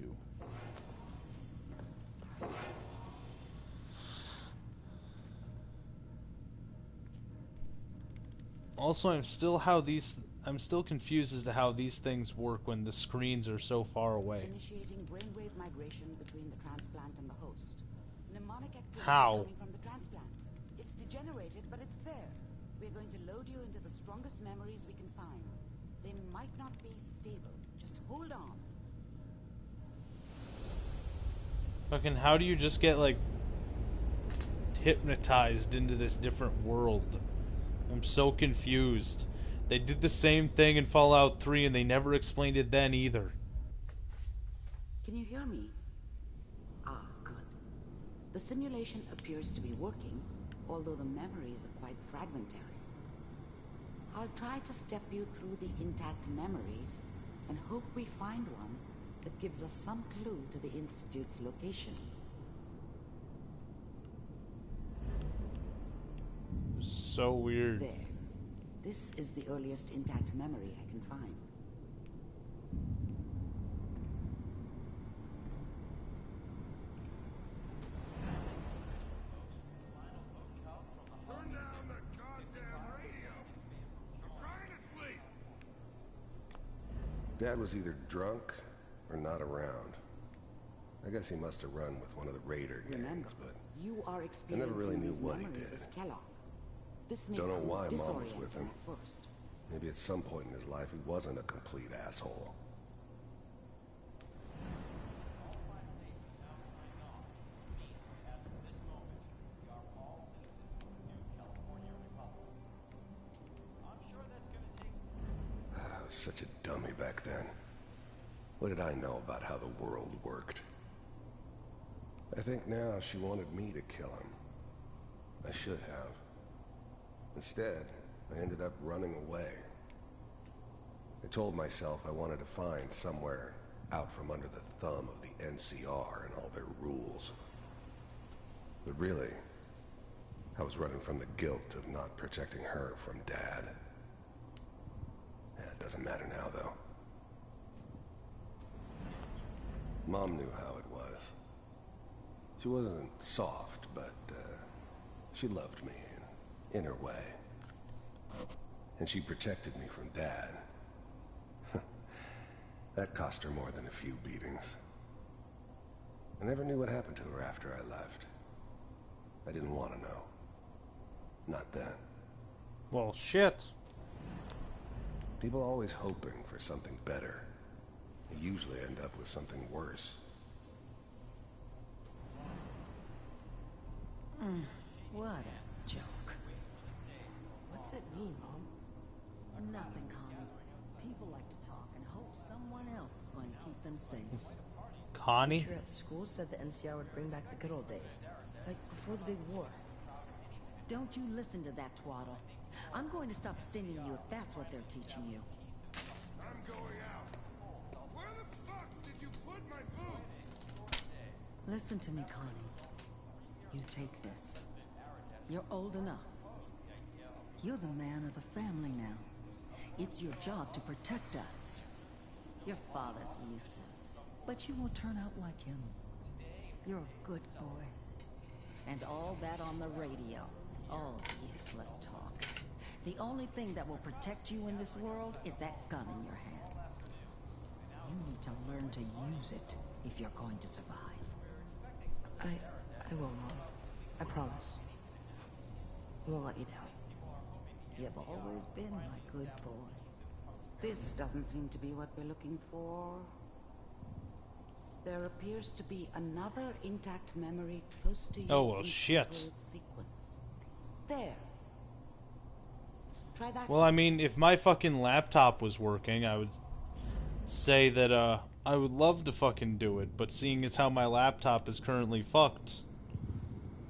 Also, I'm still confused as to how these things work when the screens are so far away. Initiating brainwave migration between the transplant and the host. Mnemonic activity How? coming from the transplant. It's degenerated, but it's there. We're going to load you into the strongest memories we can find. They might not be stable. Just hold on. Fucking, how do you just get, like, hypnotized into this different world? I'm so confused. They did the same thing in Fallout 3 and they never explained it then either. Can you hear me? Ah, good. The simulation appears to be working, although the memories are quite fragmentary. I'll try to step you through the intact memories and hope we find one that gives us some clue to the Institute's location. So weird. There. This is the earliest intact memory I can find. Turn down the goddamn radio. I'm trying to sleep. Dad was either drunk or not around. I guess he must have run with one of the Raider gangs, but You are I experiencing never really knew these what he memories did. as Kellogg. This may Don't know prove why Mom was disorienting with him. at first. Maybe at some point in his life he wasn't a complete asshole. I was such a dummy back then. What did I know about how the world worked? I think now she wanted me to kill him. I should have. Instead, I ended up running away. I told myself I wanted to find somewhere out from under the thumb of the NCR and all their rules. But really, I was running from the guilt of not protecting her from Dad. Yeah, it doesn't matter now, though. Mom knew how it was. She wasn't soft, but she loved me in her way. And she protected me from Dad. That cost her more than a few beatings. I never knew what happened to her after I left. I didn't want to know. Not then. Well, shit. People always hoping for something better. They usually end up with something worse. What a joke. What's it mean, Mom? Nothing, Connie. People like to talk and hope someone else is going to keep them safe. Connie? The teacher at school said the NCR would bring back the good old days. Like before the big war. Don't you listen to that twaddle. I'm going to stop sending you if that's what they're teaching you. going out. Where the fuck did you put my boots? Listen to me, Connie. You take this. You're old enough. You're the man of the family now. It's your job to protect us. Your father's useless, but you will turn out like him. You're a good boy. And all that on the radio, all useless talk. The only thing that will protect you in this world is that gun in your hands. You need to learn to use it if you're going to survive. I will, Mom. I promise. I won't let you down. You've always been my good boy. This doesn't seem to be what we're looking for. There appears to be another intact memory close to you. Oh, well, shit. Sequence. There. Try that. Well, I mean, if my fucking laptop was working, I would say that, I would love to fucking do it, but seeing as how my laptop is currently fucked,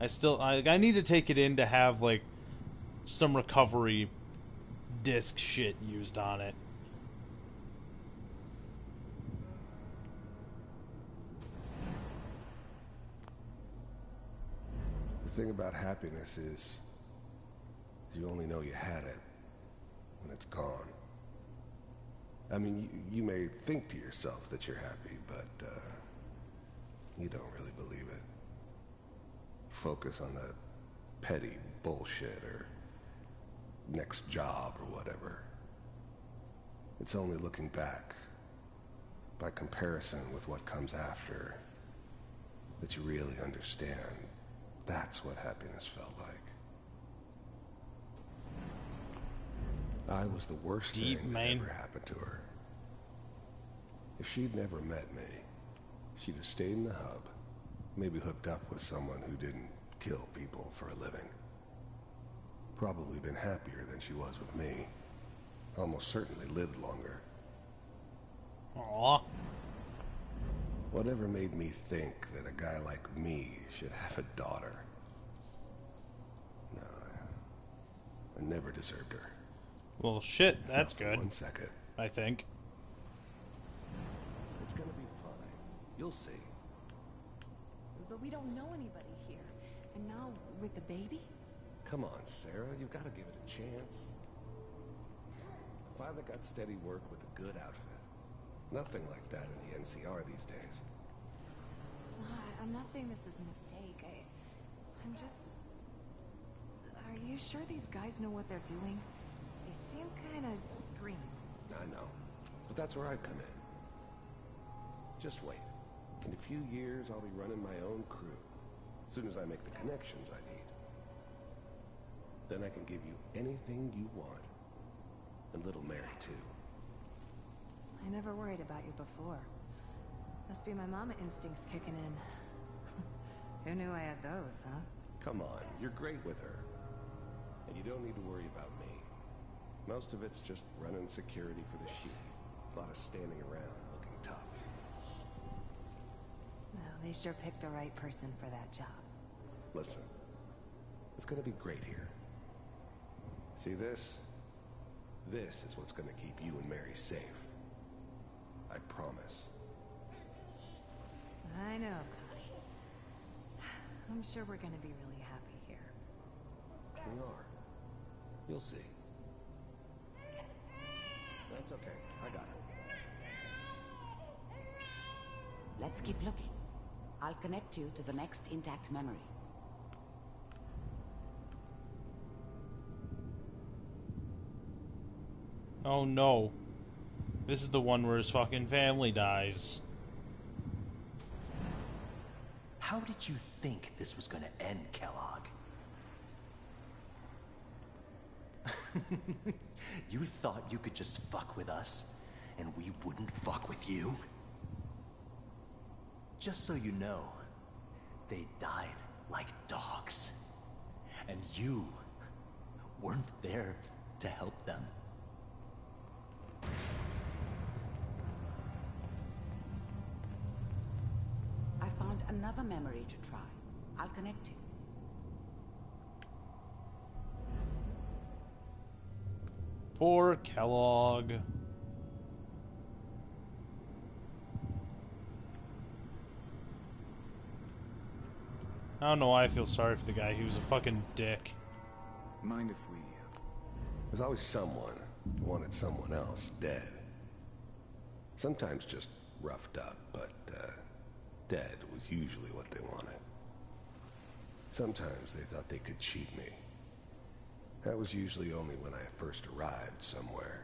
I need to take it in to have, like, some recovery disk shit used on it. The thing about happiness is you only know you had it when it's gone. I mean, you may think to yourself that you're happy, but you don't really believe it. Focus on the petty bullshit or next job or whatever. It's only looking back, by comparison with what comes after, that you really understand. That's what happiness felt like. I was the worst thing that ever happened to her. If she'd never met me, she'd have stayed in the hub, maybe hooked up with someone who didn't kill people for a living. Probably been happier than she was with me. Almost certainly lived longer. Aww. Whatever made me think that a guy like me should have a daughter? No, I never deserved her. Well, shit, that's good. 1 second. I think. It's gonna be fine. You'll see. But we don't know anybody here. And now, with the baby? Come on, Sarah. You've got to give it a chance. I finally got steady work with a good outfit. Nothing like that in the NCR these days. I'm not saying this was a mistake. I'm just... Are you sure these guys know what they're doing? They seem kind of green. I know. But that's where I come in. Just wait. In a few years, I'll be running my own crew. As soon as I make the connections I need. Then I can give you anything you want. And little Mary, too. I never worried about you before. Must be my mama instincts kicking in. Who knew I had those, huh? Come on, you're great with her. And you don't need to worry about me. Most of it's just running security for the sheep. A lot of standing around looking tough. No, they sure picked the right person for that job. Listen, it's gonna be great here. See this? This is what's gonna keep you and Mary safe. I promise. I know, Connie. I'm sure we're gonna be really happy here. We are. You'll see. That's okay. I got it. Let's keep looking. I'll connect you to the next intact memory. Oh no. This is the one where his fucking family dies. How did you think this was gonna end, Kellogg? You thought you could just fuck with us, and we wouldn't fuck with you? Just so you know, they died like dogs. And you weren't there to help them. I found another memory to try. I'll connect you. Poor Kellogg. I don't know why I feel sorry for the guy. He was a fucking dick. Mind if we... There's always someone who wanted someone else dead. Sometimes just roughed up, but dead was usually what they wanted. Sometimes they thought they could cheat me. That was usually only when I first arrived somewhere.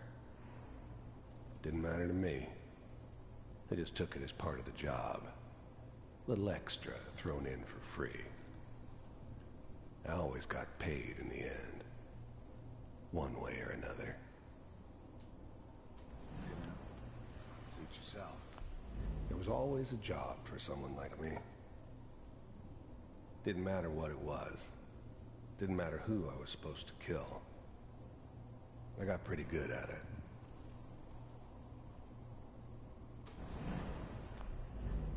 Didn't matter to me. They just took it as part of the job. Little extra thrown in for free. I always got paid in the end. One way or another. Suit yourself. There was always a job for someone like me. Didn't matter what it was. Didn't matter who I was supposed to kill. I got pretty good at it.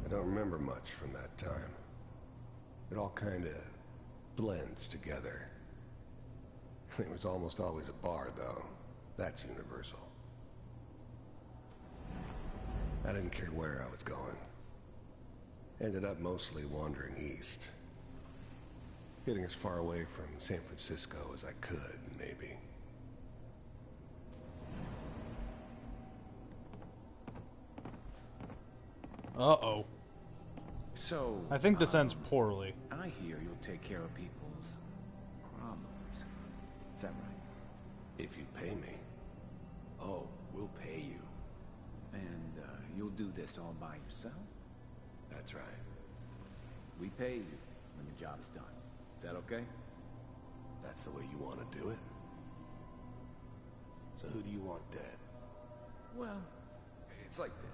I don't remember much from that time. It all kind of blends together. It was almost always a bar, though. That's universal. I didn't care where I was going. Ended up mostly wandering east. Getting as far away from San Francisco as I could, maybe. Uh-oh. So... I think this ends poorly. I hear you'll take care of people's problems. Is that right? If you pay me. Oh, we'll pay you. And you'll do this all by yourself? That's right. We pay you when the job's done. Is that okay? That's the way you want to do it? So who do you want dead? Well, it's like this.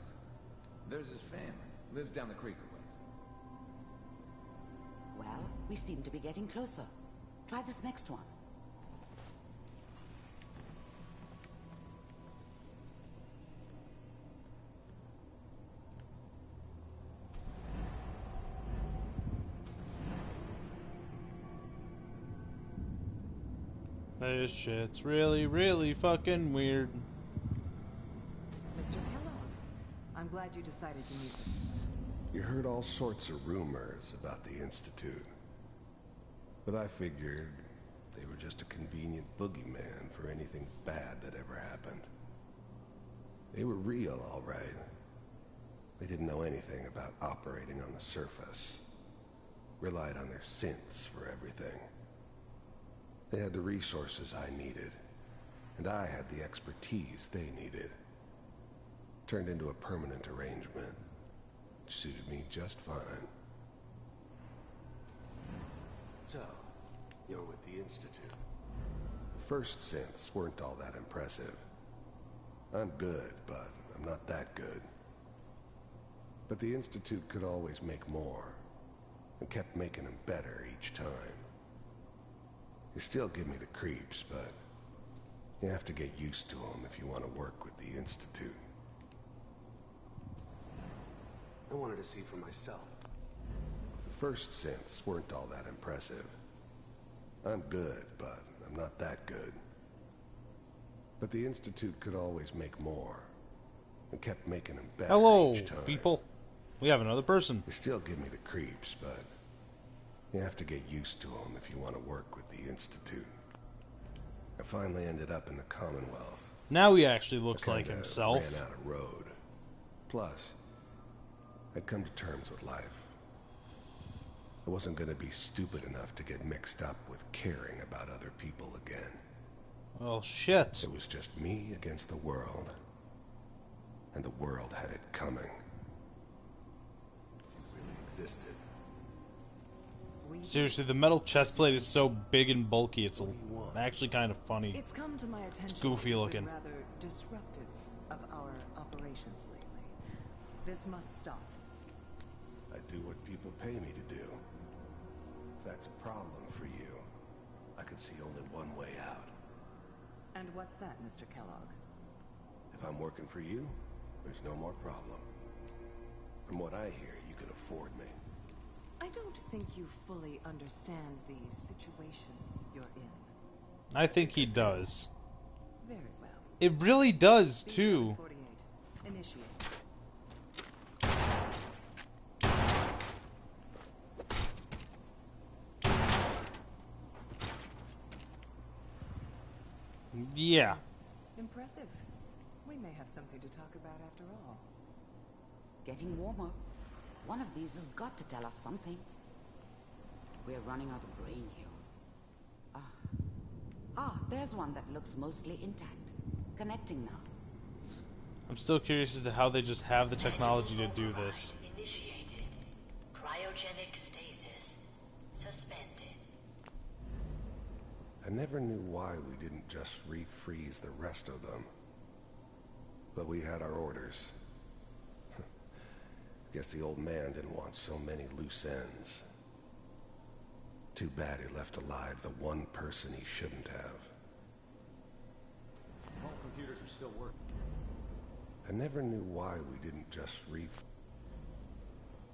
There's his family. Lives down the creek a ways. Well, we seem to be getting closer. Try this next one. This shit's really, really fucking weird. Mr. Kellogg, I'm glad you decided to meet me. You heard all sorts of rumors about the Institute. But I figured they were just a convenient boogeyman for anything bad that ever happened. They were real, all right. They didn't know anything about operating on the surface. Relied on their synths for everything. They had the resources I needed, and I had the expertise they needed. Turned into a permanent arrangement, which suited me just fine. So, you're with the Institute. The first synths weren't all that impressive. I'm good, but I'm not that good. But the Institute could always make more, and kept making them better each time. They still give me the creeps, but you have to get used to them if you want to work with the Institute. I wanted to see for myself. The first synths weren't all that impressive. I'm good, but I'm not that good. But the Institute could always make more, and kept making them better each time. Hello, people. We have another person. They still give me the creeps, but you have to get used to them if you want to work with the Institute. I finally ended up in the Commonwealth. Now he actually looks I like kinda himself. Ran out of road. Plus, I'd come to terms with life. I wasn't going to be stupid enough to get mixed up with caring about other people again. Well, shit. It was just me against the world. And the world had it coming. It really existed. Seriously, the metal chest plate is so big and bulky, it's actually kind of funny. It's come to my attention. It's goofy looking. You've been rather disruptive of our operations lately. This must stop. I do what people pay me to do. If that's a problem for you, I could see only one way out. And what's that, Mr. Kellogg? If I'm working for you, there's no more problem. From what I hear, you can afford me. I don't think you fully understand the situation you're in. I think he does. Very well. It really does, too. Initiate. Yeah. Impressive. We may have something to talk about after all. Getting warmer. One of these has got to tell us something. We're running out of brain here. There's one that looks mostly intact. Connecting now. I'm still curious as to how they just have the technology to do this. Initiated. Cryogenic stasis suspended. I never knew why we didn't just refreeze the rest of them. But we had our orders. Guess the old man didn't want so many loose ends. Too bad he left alive the one person he shouldn't have. All computers are still working. I never knew why we didn't just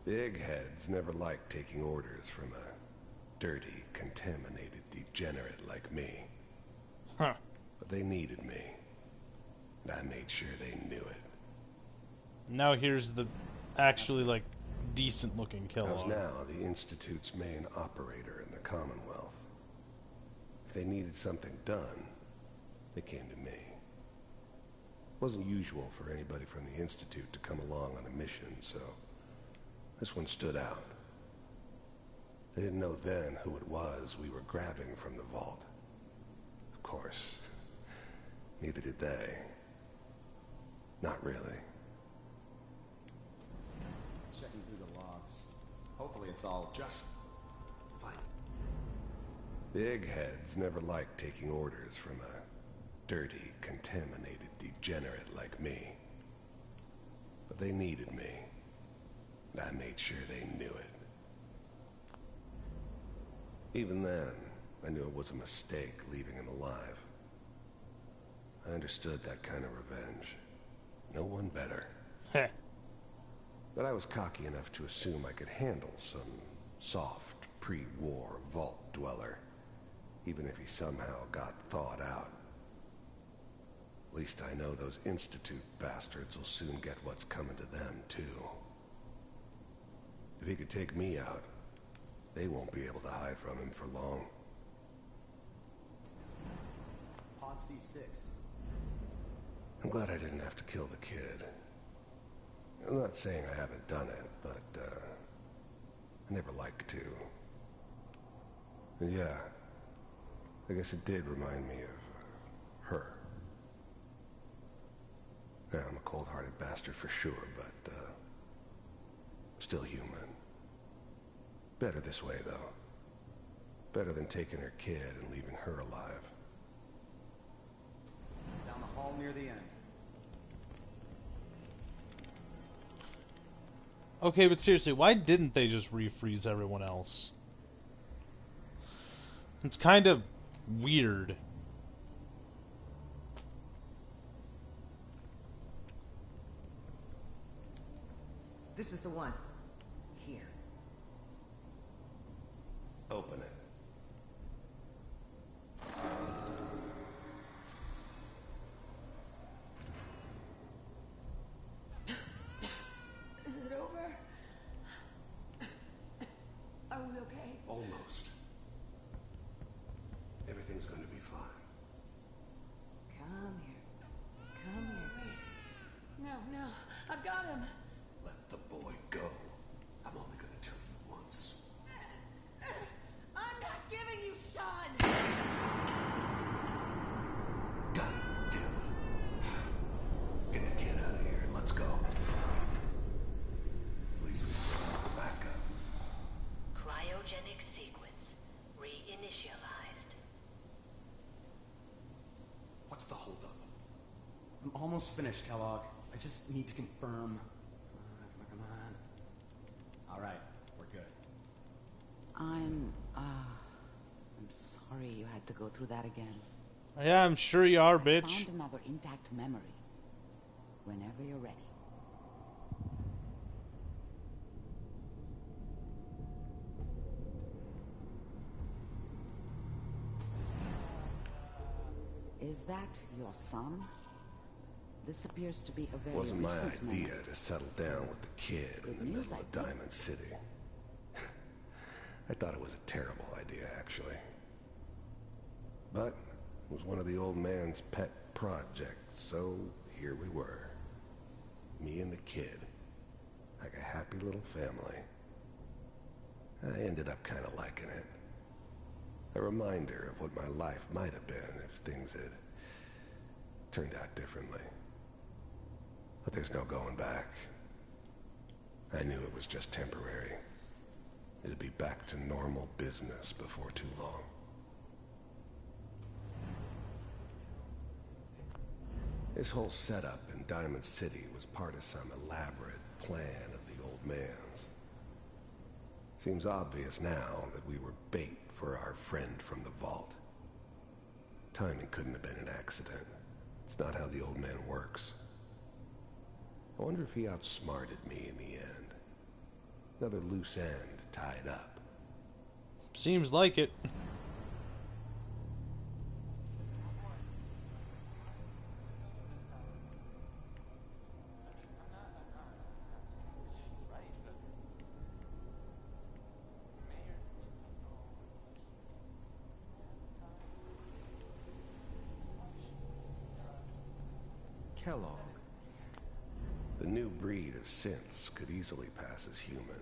Big heads never liked taking orders from a dirty, contaminated degenerate like me. Huh. But they needed me. And I made sure they knew it. Now here's the actually, like, decent-looking I was Kellogg. now the Institute's main operator in the Commonwealth. If they needed something done, they came to me. It wasn't usual for anybody from the Institute to come along on a mission, so this one stood out. They didn't know then who it was we were grabbing from the vault. Of course, neither did they. Not really. Checking through the logs. Hopefully it's all just fine. Big heads never liked taking orders from a dirty, contaminated degenerate like me. But they needed me. And I made sure they knew it. Even then, I knew it was a mistake leaving him alive. I understood that kind of revenge. No one better. Heh. But I was cocky enough to assume I could handle some soft, pre-war vault dweller, even if he somehow got thawed out. At least I know those Institute bastards will soon get what's coming to them, too. If he could take me out, they won't be able to hide from him for long. Pod C6. I'm glad I didn't have to kill the kid. I'm not saying I haven't done it, but, I never liked to. And yeah, I guess it did remind me of, her. Yeah, I'm a cold-hearted bastard for sure, but, still human. Better this way, though. Better than taking her kid and leaving her alive. Down the hall near the end. Okay, but seriously, why didn't they just refreeze everyone else? It's kind of weird. This is the one. Here. Open it. Is it over? Are we okay? Almost. Everything's gonna be fine. Come here. Come here. No, no. I've got him. Let the boy go. I'm only gonna tell you once. I'm not giving you Sean! God damn it. Get the kid out of here. Let's go. At least we still have a backup. Cryogenic sequence reinitialized. What's the holdup? I'm almost finished, Kellogg. I just need to confirm. Come on. All right, we're good. I'm sorry you had to go through that again. Yeah, I'm sure you are, I bitch. found another intact memory. Whenever you're ready. Is that your son? This appears to be a very Wasn't my recent idea memory. to settle down with the kid in the news, middle of Diamond City. I thought it was a terrible idea, actually. But was one of the old man's pet projects, so here we were. Me and the kid. Like a happy little family. I ended up kind of liking it. A reminder of what my life might have been if things had turned out differently. But there's no going back. I knew it was just temporary. It'd be back to normal business before too long. This whole setup in Diamond City was part of some elaborate plan of the old man's. Seems obvious now that we were bait for our friend from the vault. Timing couldn't have been an accident. It's not how the old man works. I wonder if he outsmarted me in the end. Another loose end tied up. Seems like it. Kellogg. The new breed of synths could easily pass as human.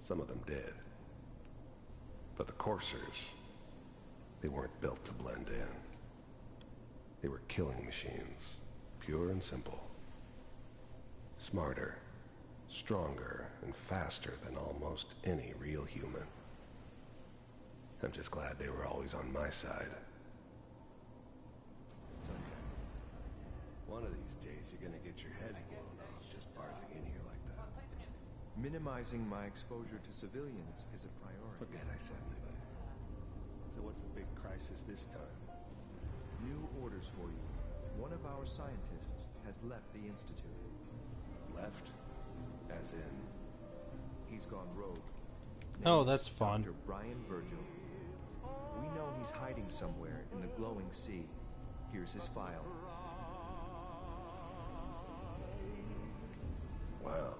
Some of them did. But the coursers, they weren't built to blend in. They were killing machines, pure and simple. Smarter, stronger, and faster than almost any real human. I'm just glad they were always on my side. It's okay. One of these days you're gonna get your head blown off just barging in here like that. Minimizing my exposure to civilians is a priority. Forget I said anything. So what's the big crisis this time? New orders for you. One of our scientists has left the Institute. Left? As in? He's gone rogue. Oh, that's fun. Dr. Brian Virgil. We know he's hiding somewhere in the glowing sea. Here's his file. Wow.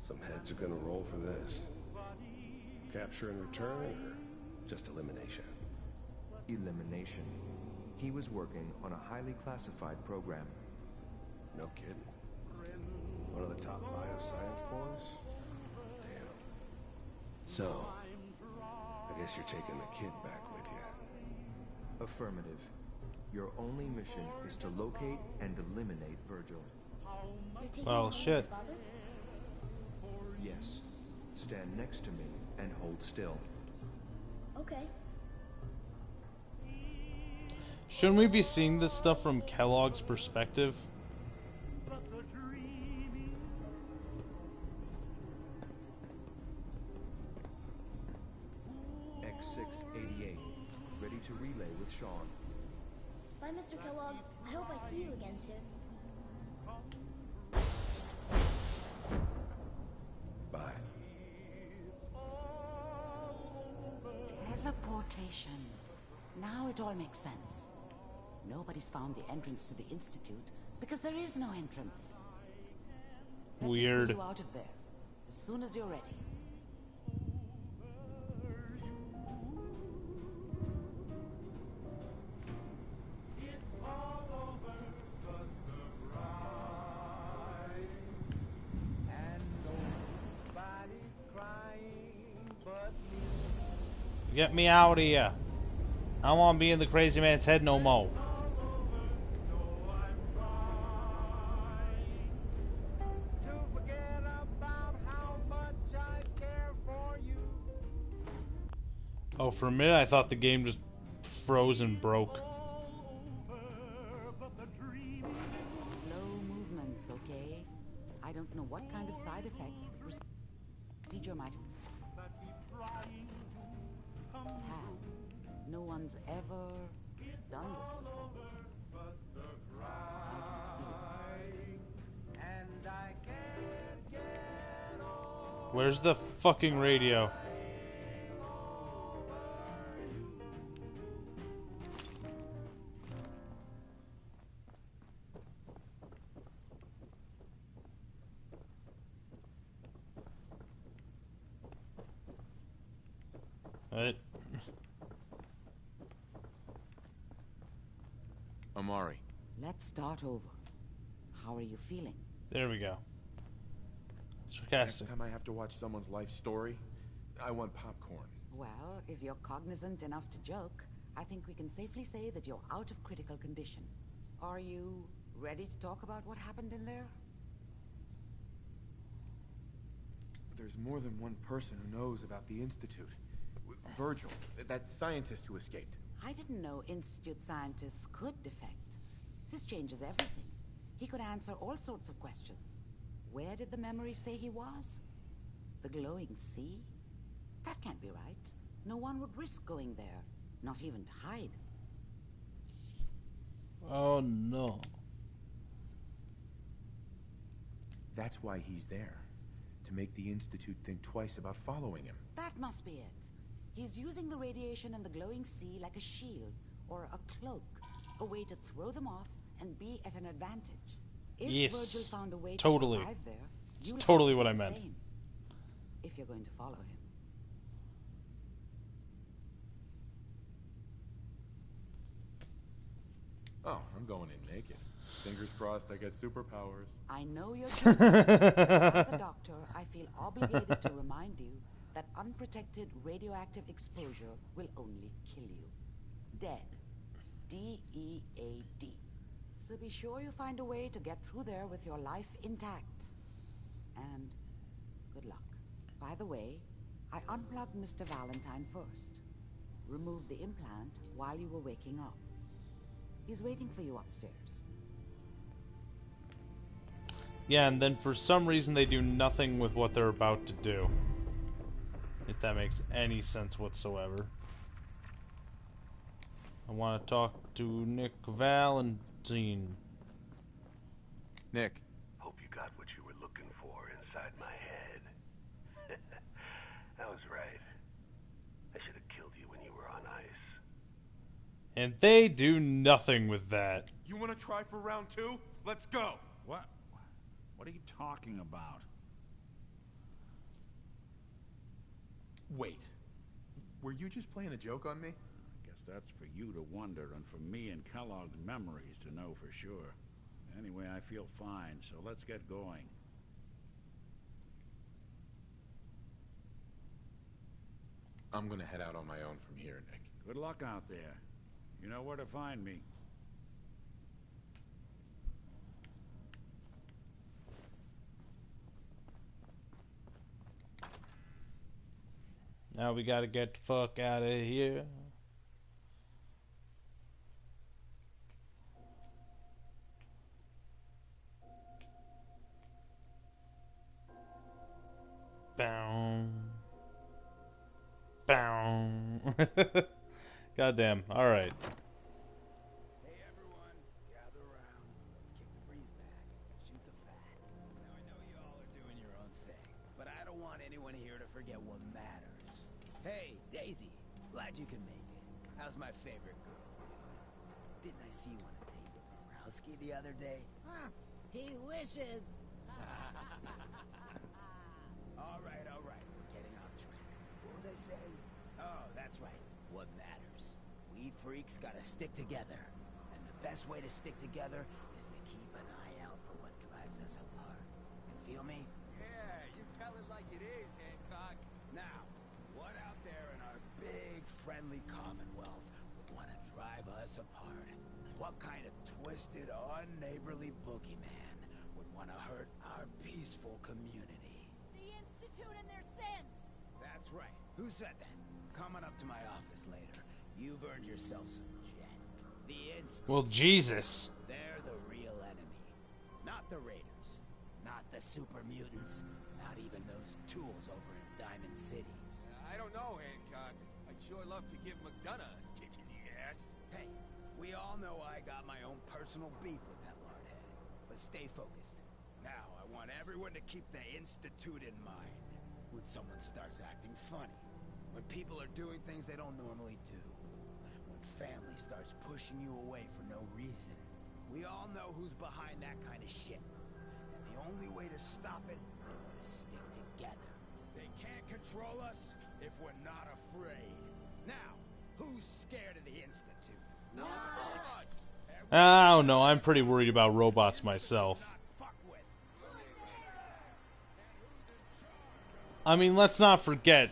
Some heads are gonna roll for this. Capture and return, or just elimination? Elimination. He was working on a highly classified program. No kidding. One of the top bioscience boys? Damn. So, I guess you're taking the kid back with you. Affirmative. Your only mission is to locate and eliminate Virgil. Well, shit. Yes. Stand next to me and hold still. Okay. Shouldn't we be seeing this stuff from Kellogg's perspective? X688. Ready to relay with Sean. Bye, Mr. Kellogg. I hope I see you again soon. Bye. Teleportation. Now it all makes sense. Nobody's found the entrance to the Institute because there is no entrance. Weird. Let me pull you out of there as soon as you're ready. Get me out of here. I don't want to be in the crazy man's head no more. Oh, for a minute I thought the game just froze and broke. Slow movements, okay? I don't know what kind of side effects the procedure might have. No one's ever done this before. Where's the fucking radio? Right. Amari. Let's start over. How are you feeling? There we go. Next Sarcastic. time I have to watch someone's life story, I want popcorn. Well, if you're cognizant enough to joke, I think we can safely say that you're out of critical condition. Are you ready to talk about what happened in there? There's more than one person who knows about the Institute. Virgil, that scientist who escaped. I didn't know Institute scientists could defect. This changes everything. He could answer all sorts of questions. Where did the memory say he was? The glowing sea? That can't be right. No one would risk going there, not even to hide. Oh no. That's why he's there. To make the Institute think twice about following him. That must be it. He's using the radiation and the glowing sea like a shield, or a cloak. A way to throw them off and be at an advantage. If Yes. Virgil found a way Totally. to survive there, It's you'll totally have to what do I the meant. same, if you're going to follow him. Oh, I'm going in naked. Fingers crossed I get superpowers. I know you're joking. As a doctor, I feel obligated to remind you that unprotected radioactive exposure will only kill you. Dead. D-E-A-D. So be sure you find a way to get through there with your life intact. And good luck. By the way, I unplugged Mr. Valentine first. Removed the implant while you were waking up. He's waiting for you upstairs. Yeah, and then for some reason they do nothing with what they're about to do. If that makes any sense whatsoever. I want to talk to Nick Valentine. Nick. Hope you got what you were looking for inside my head. I was right. I should have killed you when you were on ice. And they do nothing with that. You want to try for round 2? Let's go! What? What are you talking about? Wait. Were you just playing a joke on me? I guess that's for you to wonder and for me and Kellogg's memories to know for sure. Anyway, I feel fine, so let's get going. I'm gonna head out on my own from here, Nick. Good luck out there. You know where to find me. Now we gotta get the fuck out of here. Bow. Bow. Goddamn. Alright. Hey everyone, gather around. Let's kick the breeze back and shoot the fat. Now I know you all are doing your own thing, but I don't want anyone here to forget what matters. Hey, Daisy, glad you can make it. How's my favorite girl doing? Didn't I see you on a date with Borowski the other day? Huh, he wishes. All right, we're getting off track. What was I saying? Oh, that's right. What matters? We freaks gotta stick together. And the best way to stick together is to keep an eye out for what drives us apart. You feel me? Yeah, you tell it like it is, Hancock. Now, what out there in our big, friendly Commonwealth would want to drive us apart? What kind of twisted, unneighborly boogeyman would want to hurt our peaceful community? The Institute and their sins. That's right. Who said that? Coming up to my office later. You've earned yourself some jet. The Institute. Well, Jesus. They're the real enemy. Not the Raiders. Not the super mutants. Not even those tools over in Diamond City. I don't know, Hancock. I'd sure love to give McDonough a kick in the ass. Hey, we all know I got my own personal beef with that lardhead. But stay focused. Now, I want everyone to keep the Institute in mind. When someone starts acting funny. When people are doing things they don't normally do. When family starts pushing you away for no reason. We all know who's behind that kind of shit. And the only way to stop it is to stick together. They can't control us if we're not afraid. Now, who's scared of the Institute? Not us. I don't know, I'm pretty worried about robots myself. I mean, let's not forget,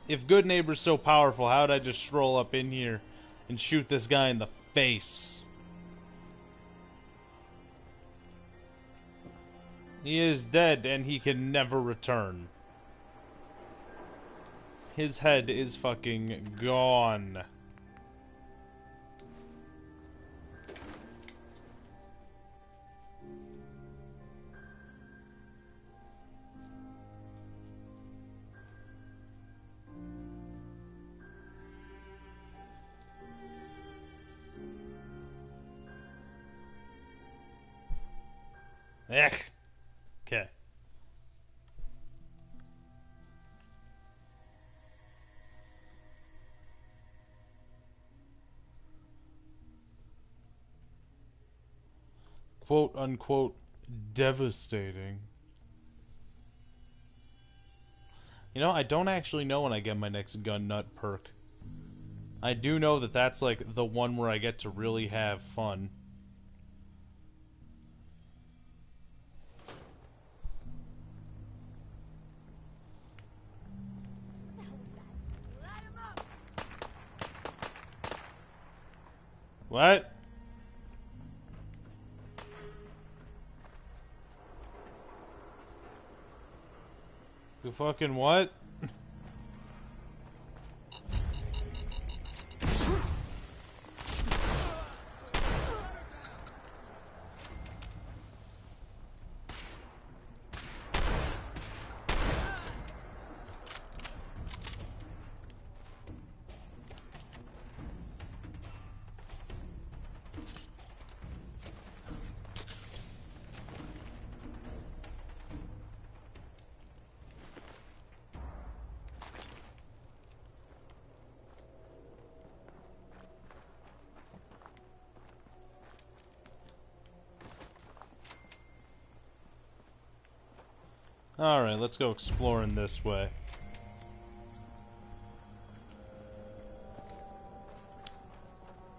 if Good Neighbor's so powerful, how'd I just stroll up in here and shoot this guy in the face? He is dead, and he can never return. His head is fucking gone. Ech. Okay. Quote unquote devastating. You know, I don't actually know when I get my next gun nut perk. I do know that that's like the one where I get to really have fun. What? You fucking what? Alright, let's go exploring this way.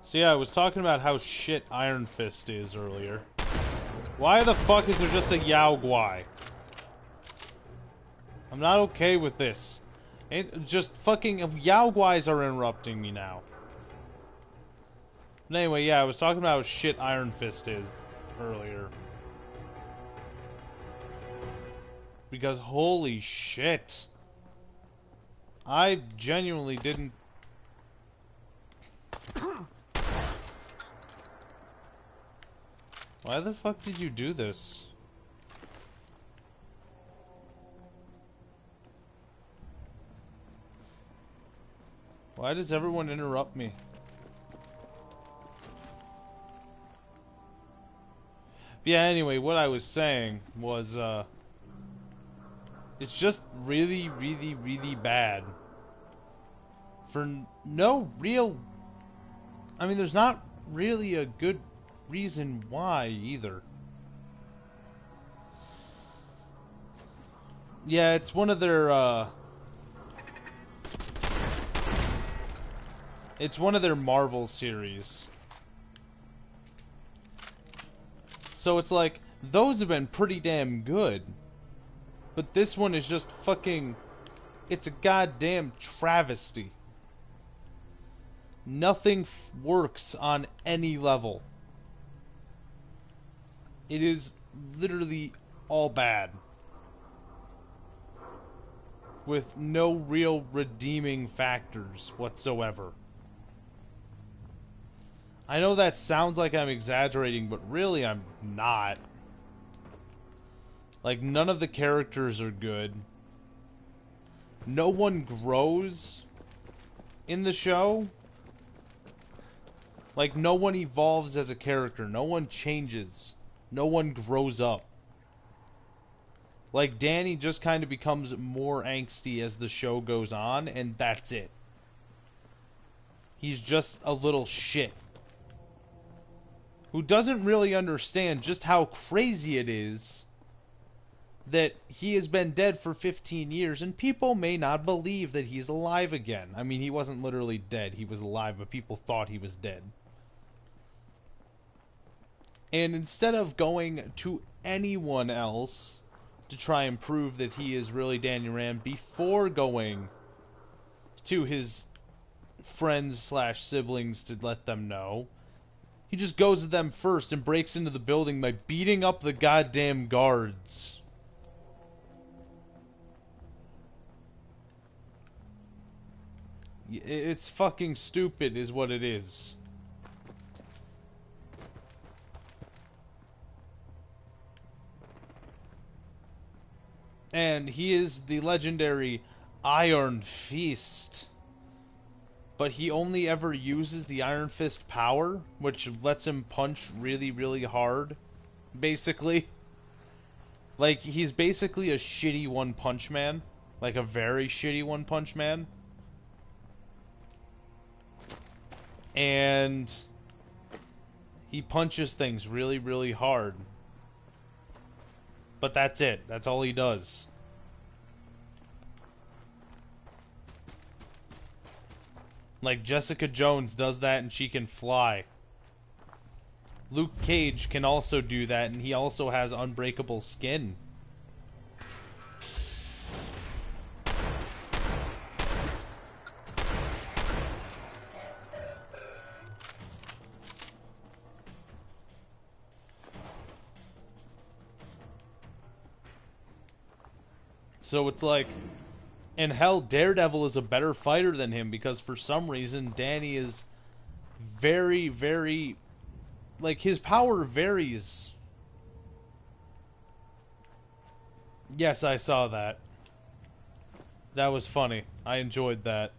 So yeah, I was talking about how shit Iron Fist is earlier. Why the fuck is there just a Yao Guai? I'm not okay with this. Just fucking Yao Guais are interrupting me now. But anyway, yeah, I was talking about how shit Iron Fist is earlier. Because holy shit. I genuinely didn't... Why the fuck did you do this? Why does everyone interrupt me? Yeah, anyway, what I was saying was, it's just really, really, really bad. For no real... I mean, there's not really a good reason why, either. Yeah, it's one of their, it's one of their Marvel series. So it's like, those have been pretty damn good. But this one is just fucking... It's a goddamn travesty. Nothing works on any level. It is literally all bad. With no real redeeming factors whatsoever. I know that sounds like I'm exaggerating, but really I'm not. Like, none of the characters are good. No one grows in the show. Like, no one evolves as a character. No one changes. No one grows up. Like, Danny just kind of becomes more angsty as the show goes on, and that's it. He's just a little shit. Who doesn't really understand just how crazy it is that he has been dead for 15 years, and people may not believe that he's alive again. I mean, he wasn't literally dead. He was alive, but people thought he was dead. And instead of going to anyone else to try and prove that he is really Danny Rand before going to his friends slash siblings to let them know, he just goes to them first and breaks into the building by beating up the goddamn guards. It's fucking stupid is what it is. And he is the legendary Iron Fist. But he only ever uses the Iron Fist power, which lets him punch really, really hard. Basically. Like, he's basically a shitty One Punch Man. Like, a very shitty One Punch Man. And he punches things really, really hard. But that's it. That's all he does. Like, Jessica Jones does that and she can fly. Luke Cage can also do that, and he also has unbreakable skin. So it's like, and hell, Daredevil is a better fighter than him because for some reason Danny is very, very, like, his power varies. Yes, I saw that. That was funny. I enjoyed that.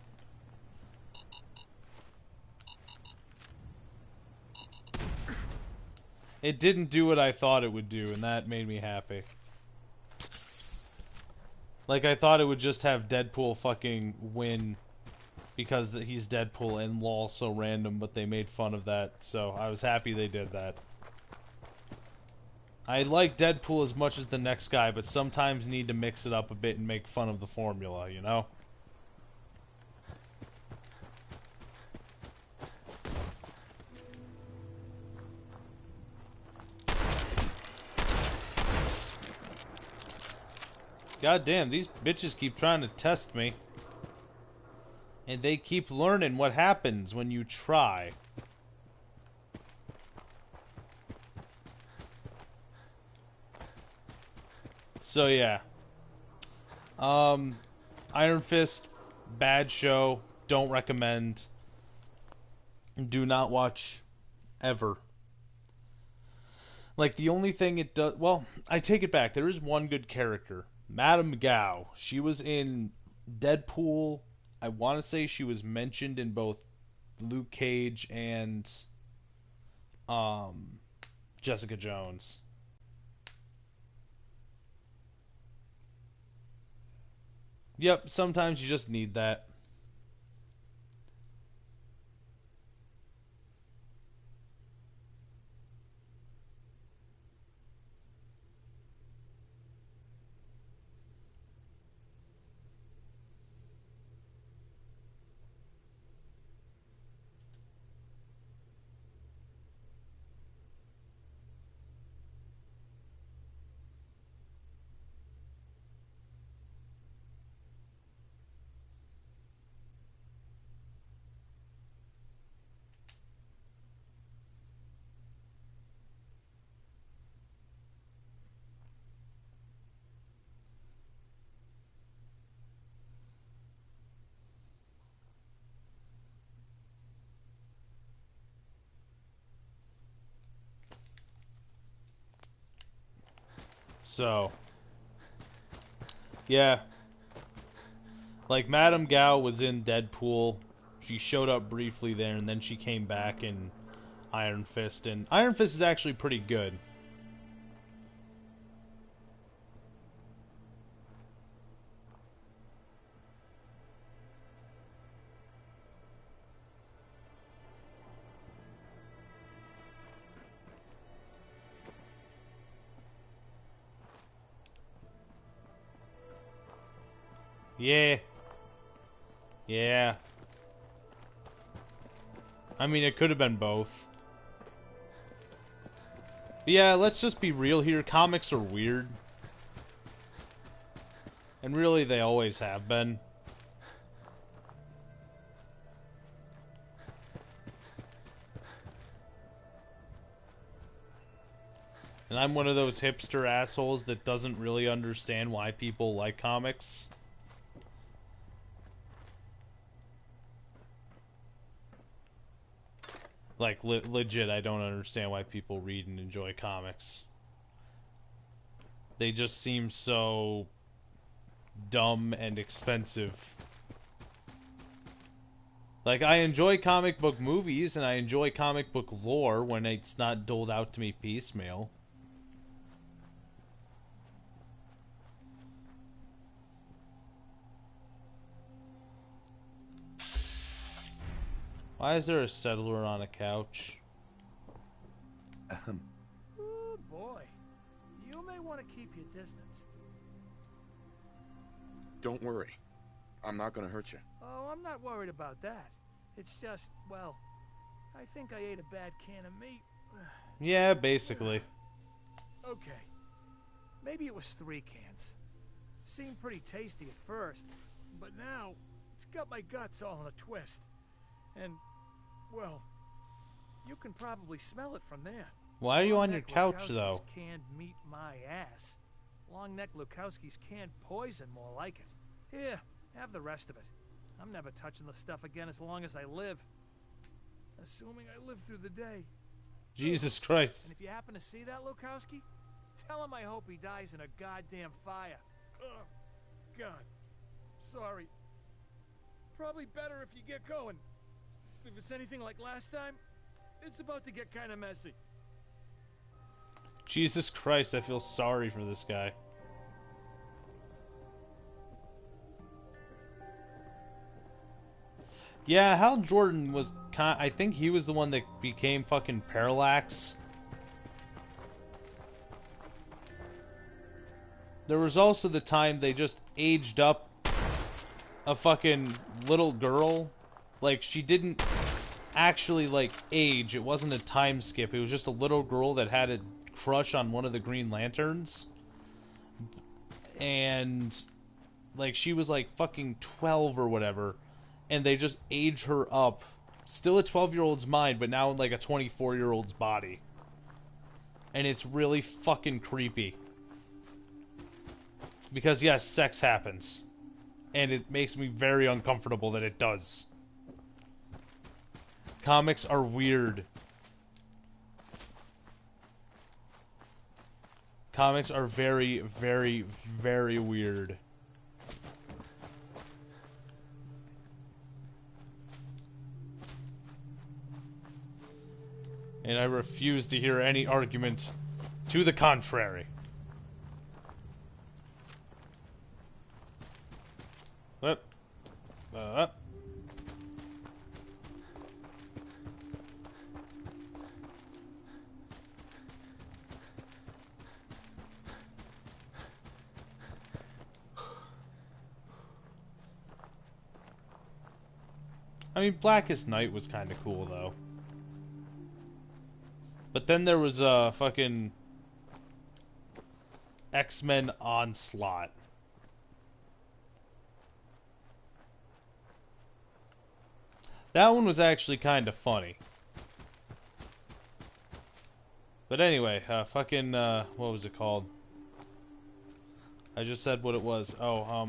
It didn't do what I thought it would do, and that made me happy. Like, I thought it would just have Deadpool fucking win because he's Deadpool and LOL's so random, but they made fun of that, so I was happy they did that. I like Deadpool as much as the next guy, but sometimes need to mix it up a bit and make fun of the formula, you know? God damn, these bitches keep trying to test me. And they keep learning what happens when you try. So yeah. Iron Fist, bad show. Don't recommend. Do not watch ever. Like, the only thing it does... Well, I take it back. There is one good character. Madame Gao. She was in Deadpool. I want to say she was mentioned in both Luke Cage and Jessica Jones. Yep, sometimes you just need that. So, yeah. Like, Madame Gao was in Deadpool. She showed up briefly there, and then she came back in Iron Fist. And Iron Fist is actually pretty good. Yeah. Yeah. I mean, it could have been both. But yeah, let's just be real here. Comics are weird. And really, they always have been. And I'm one of those hipster assholes that doesn't really understand why people like comics. Like, legit, I don't understand why people read and enjoy comics. They just seem so dumb and expensive. Like, I enjoy comic book movies, and I enjoy comic book lore when it's not doled out to me piecemeal. Why is there a settler on a couch? Oh boy. You may want to keep your distance. Don't worry. I'm not gonna hurt you. Oh, I'm not worried about that. It's just, well, I think I ate a bad can of meat. Yeah, basically. Okay. Maybe it was 3 cans. Seemed pretty tasty at first, but now it's got my guts all in a twist. And, well, you can probably smell it from there. Why are you on your Long-neck couch, Lukowski's though? Canned meat my ass. Long-neck Lukowski's canned poison, more like it. Here, have the rest of it. I'm never touching the stuff again as long as I live. Assuming I live through the day. Jesus Christ. And if you happen to see that Lukowski, tell him I hope he dies in a goddamn fire. Oh, God. Sorry. Probably better if you get going. If it's anything like last time, it's about to get kind of messy. Jesus Christ, I feel sorry for this guy. Yeah, Hal Jordan was I think he was the one that became fucking Parallax. There was also the time they just aged up a fucking little girl. Like, she didn't actually, like, age. It wasn't a time skip. It was just a little girl that had a crush on one of the Green Lanterns. And, like, she was, like, fucking 12 or whatever. And they just age her up. Still a 12-year-old's mind, but now in, like, a 24-year-old's body. And it's really fucking creepy. Because, yes, sex happens. And it makes me very uncomfortable that it does. Comics are weird. Comics are very, very, very weird. And I refuse to hear any argument to the contrary. Up. Up. I mean, Blackest Night was kind of cool, though. But then there was a fucking X-Men Onslaught. That one was actually kind of funny. But anyway, fucking, what was it called? I just said what it was. Oh,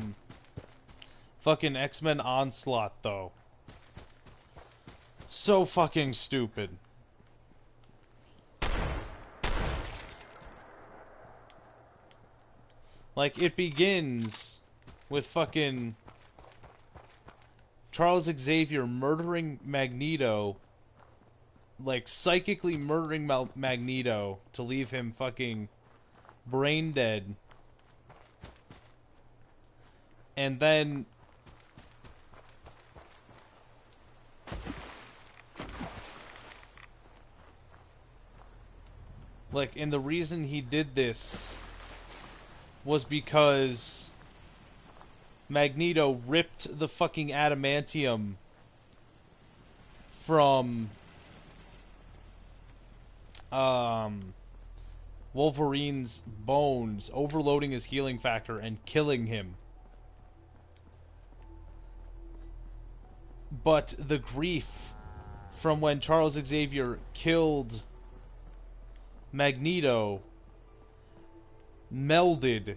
fucking X-Men Onslaught, though. So fucking stupid. Like, it begins with fucking Charles Xavier murdering Magneto, like, psychically murdering Magneto to leave him fucking brain dead. And then like, and the reason he did this was because Magneto ripped the fucking adamantium from Wolverine's bones, overloading his healing factor and killing him. But the grief from when Charles Xavier killed Magneto melded.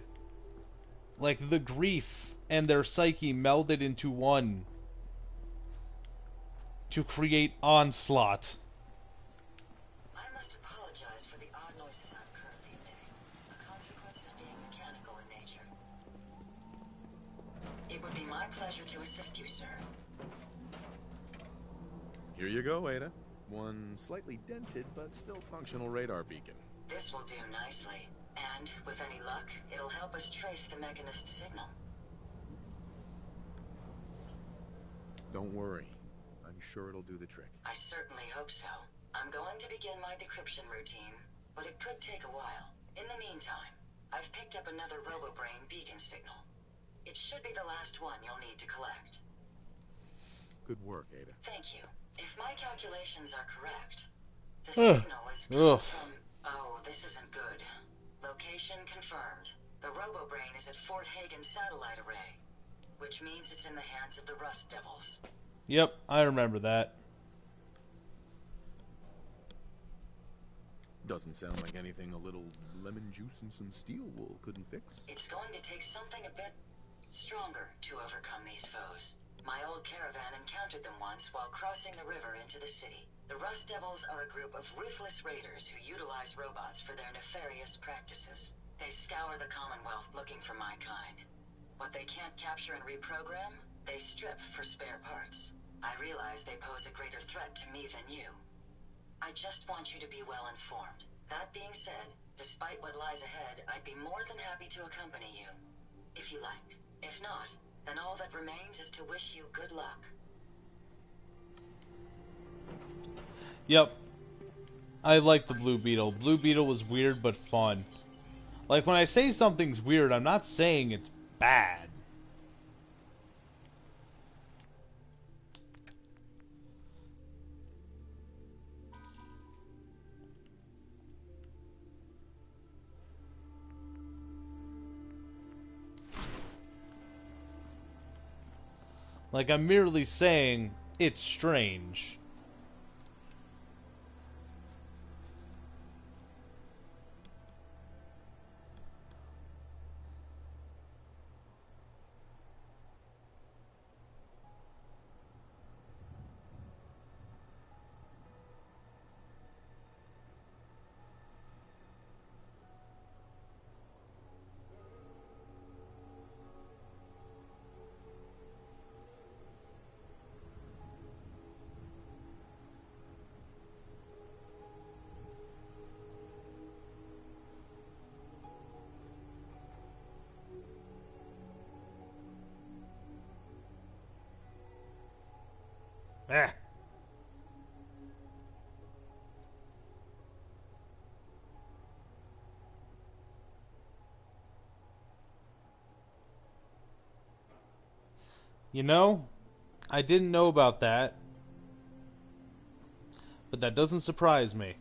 Like, the grief and their psyche melded into one to create Onslaught. I must apologize for the odd noises I'm currently emitting, a consequence of being mechanical in nature. It would be my pleasure to assist you, sir. Here you go, Ada. One slightly dented but still functional radar beacon. This will do nicely, and with any luck, it'll help us trace the Mechanist's signal. Don't worry. I'm sure it'll do the trick. I certainly hope so. I'm going to begin my decryption routine, but it could take a while. In the meantime, I've picked up another RoboBrain beacon signal. It should be the last one you'll need to collect. Good work, Ada. Thank you. If my calculations are correct, the signal is coming from... Oh, this isn't good. Location confirmed. The RoboBrain is at Fort Hagen Satellite Array, which means it's in the hands of the Rust Devils. Yep, I remember that. Doesn't sound like anything a little lemon juice and some steel wool couldn't fix. It's going to take something a bit stronger to overcome these foes. My old caravan encountered them once while crossing the river into the city. The Rust Devils are a group of ruthless raiders who utilize robots for their nefarious practices. They scour the Commonwealth looking for my kind. What they can't capture and reprogram, they strip for spare parts. I realize they pose a greater threat to me than you. I just want you to be well informed. That being said, despite what lies ahead, I'd be more than happy to accompany you, if you like. If not, then all that remains is to wish you good luck. Yep. I like the Blue Beetle. Blue Beetle was weird but fun. Like, when I say something's weird, I'm not saying it's bad. Like, I'm merely saying it's strange. Eh. You know, I didn't know about that, but that doesn't surprise me.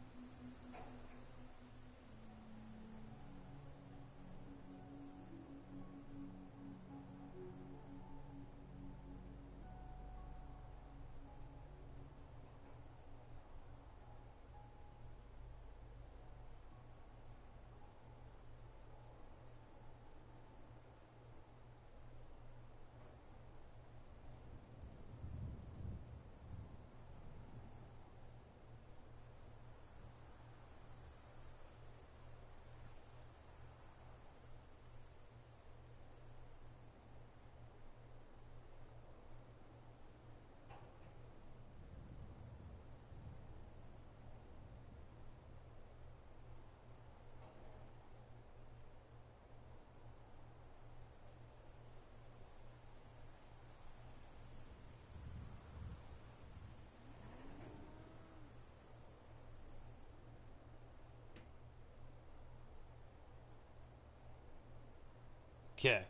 Okay.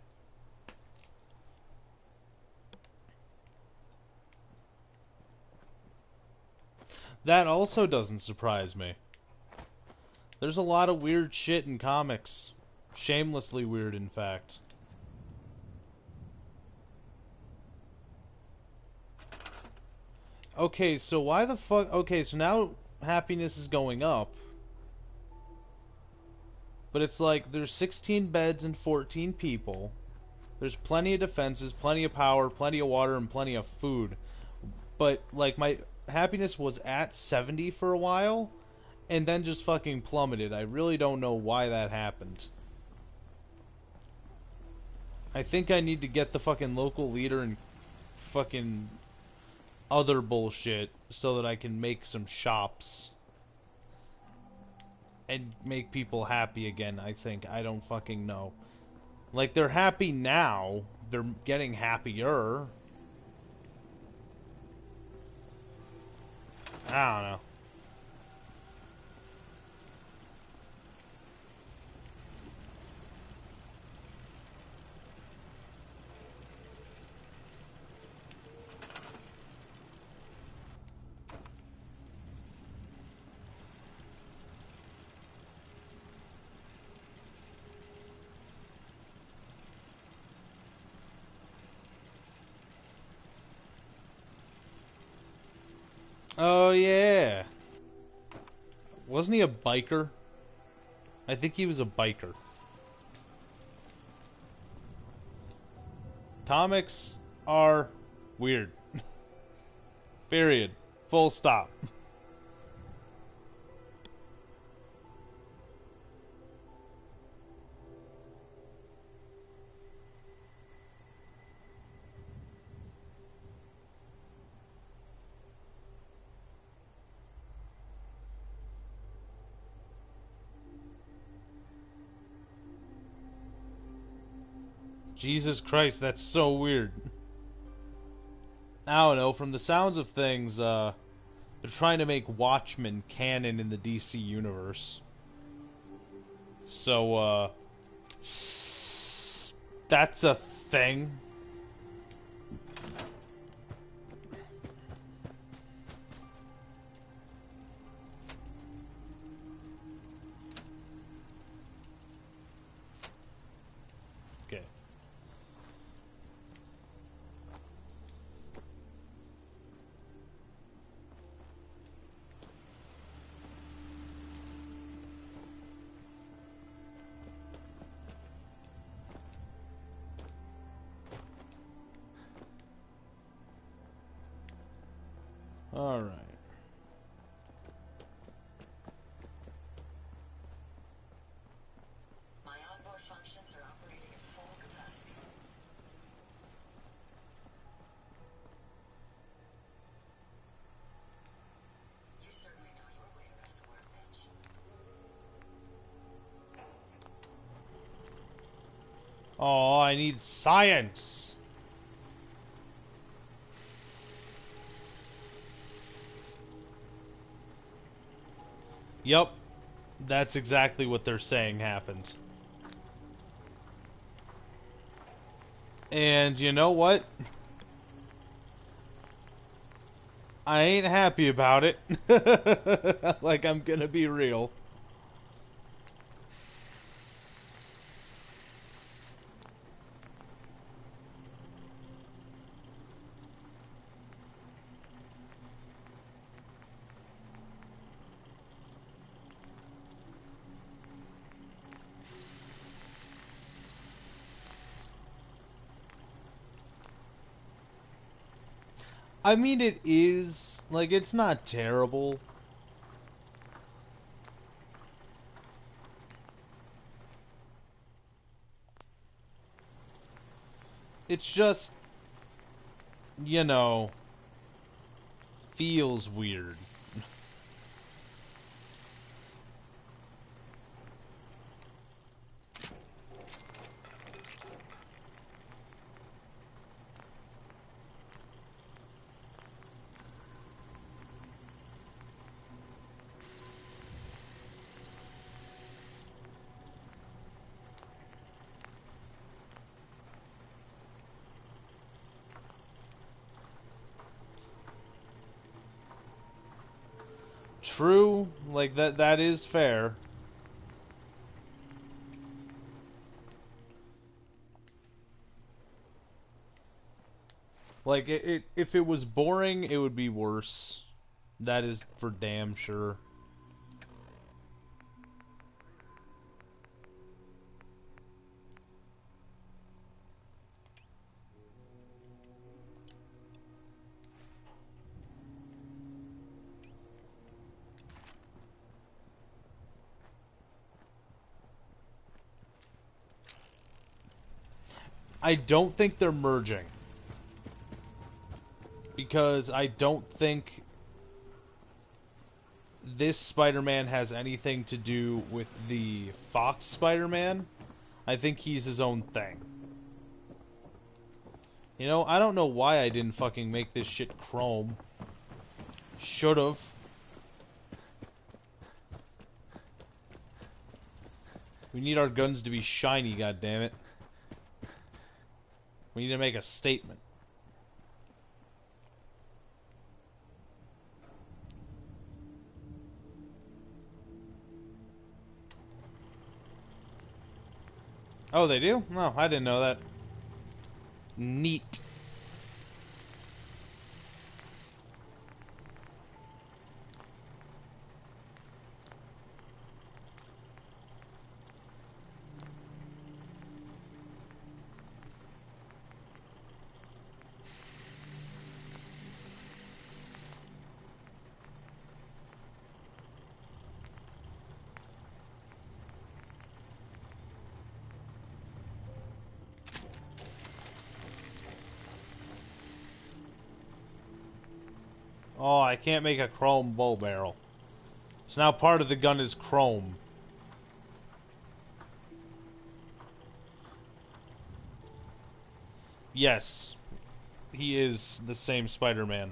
That also doesn't surprise me. There's a lot of weird shit in comics. Shamelessly weird, in fact. Okay, so why the fuck... Okay, so now happiness is going up. But it's like, there's 16 beds and 14 people. There's plenty of defenses, plenty of power, plenty of water, and plenty of food. But, like, my happiness was at 70 for a while, and then just fucking plummeted. I really don't know why that happened. I think I need to get the fucking local leader and fucking other bullshit so that I can make some shops. And make people happy again, I think. I don't fucking know. Like, they're happy now. They're getting happier. I don't know. Oh, yeah. Wasn't he a biker? I think he was a biker. Comics are weird. Period. Full stop. Jesus Christ, that's so weird. I don't know, from the sounds of things, they're trying to make Watchmen canon in the DC universe. So, that's a thing. Okay. All right. My onboard functions are operating at full capacity. You certainly know your way around a workbench. Oh, I need science. Yup. That's exactly what they're saying happened. And you know what? I ain't happy about it. Like, I'm gonna be real. I mean, it is, like, it's not terrible. It's just, you know, feels weird. True, like that is fair. Like, if it was boring, it would be worse. That is for damn sure. I don't think they're merging. Because I don't think this Spider-Man has anything to do with the Fox Spider-Man. I think he's his own thing. You know, I don't know why I didn't fucking make this shit chrome. Should've. We need our guns to be shiny, goddammit. We need to make a statement. Oh, they do? No, I didn't know that. Neat. Oh, I can't make a chrome bow barrel. So now part of the gun is chrome. Yes. He is the same Spider-Man.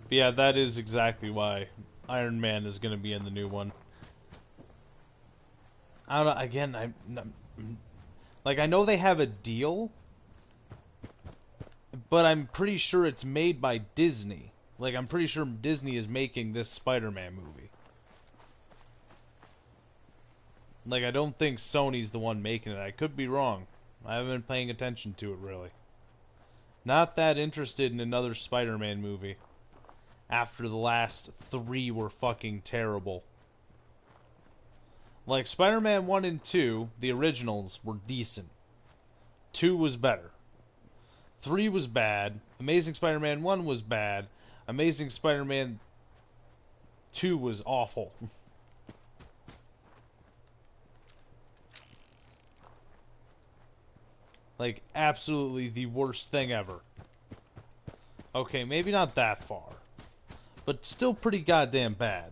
But yeah, that is exactly why Iron Man is going to be in the new one. I don't know, again, like, I know they have a deal, but I'm pretty sure it's made by Disney. Like, I'm pretty sure Disney is making this Spider-Man movie. Like, I don't think Sony's the one making it. I could be wrong. I haven't been paying attention to it, really. Not that interested in another Spider-Man movie. After the last 3 were fucking terrible. Like, Spider-Man 1 and 2, the originals, were decent. 2 was better. 3 was bad. Amazing Spider-Man 1 was bad. Amazing Spider-Man 2 was awful. Like, absolutely the worst thing ever. Okay, maybe not that far. But still pretty goddamn bad.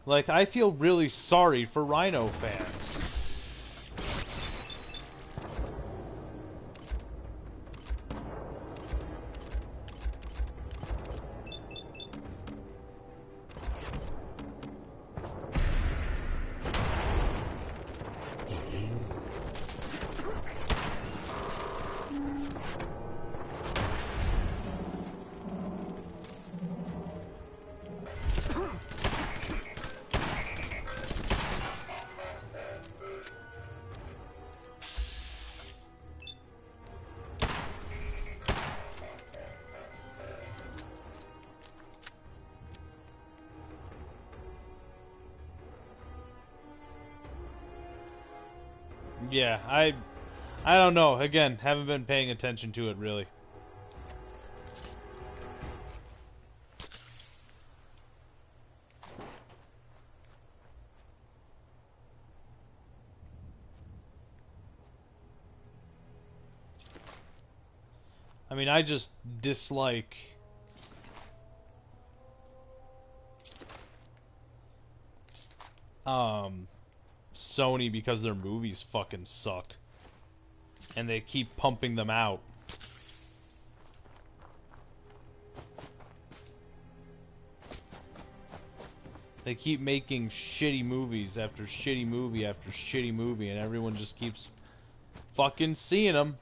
Like, I feel really sorry for Rhino fans. Yeah, I don't know. Again, haven't been paying attention to it, really. I mean, I just dislike... Sony because their movies fucking suck. And they keep pumping them out. They keep making shitty movies after shitty movie after shitty movie, and everyone just keeps fucking seeing them.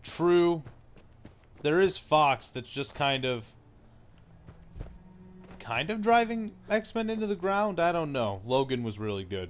True. There is Fox that's just kind of driving X-Men into the ground. I don't know. Logan was really good.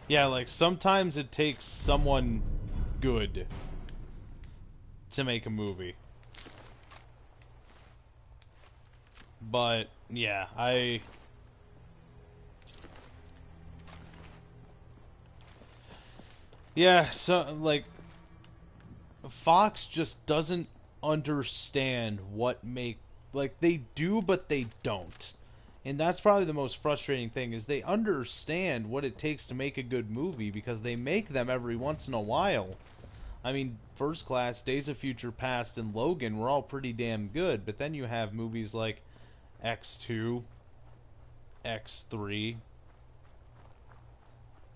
Yeah, like, sometimes it takes someone good to make a movie. But, yeah, yeah, so, like, Fox just doesn't understand what make... Like, they do, but they don't. And that's probably the most frustrating thing, is they understand what it takes to make a good movie, because they make them every once in a while. I mean, First Class, Days of Future Past, and Logan were all pretty damn good, but then you have movies like X2, X3,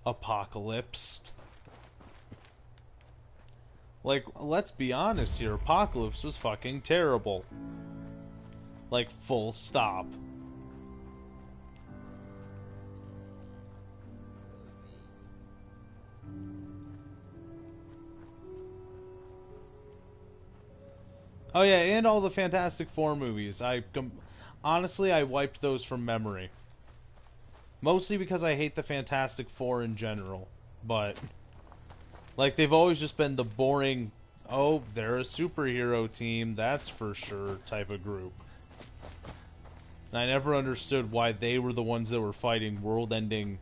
Apocalypse. Like, let's be honest here, Apocalypse was fucking terrible. Like, full stop. Oh yeah, and all the Fantastic Four movies. Honestly, I wiped those from memory. Mostly because I hate the Fantastic Four in general. But, like, they've always just been the boring, oh, they're a superhero team, that's for sure, type of group. And I never understood why they were the ones that were fighting world-ending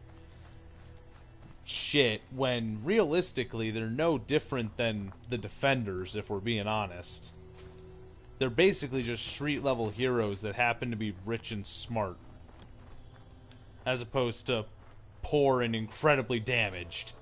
shit, when, realistically, they're no different than the Defenders, if we're being honest. They're basically just street-level heroes that happen to be rich and smart. As opposed to poor and incredibly damaged.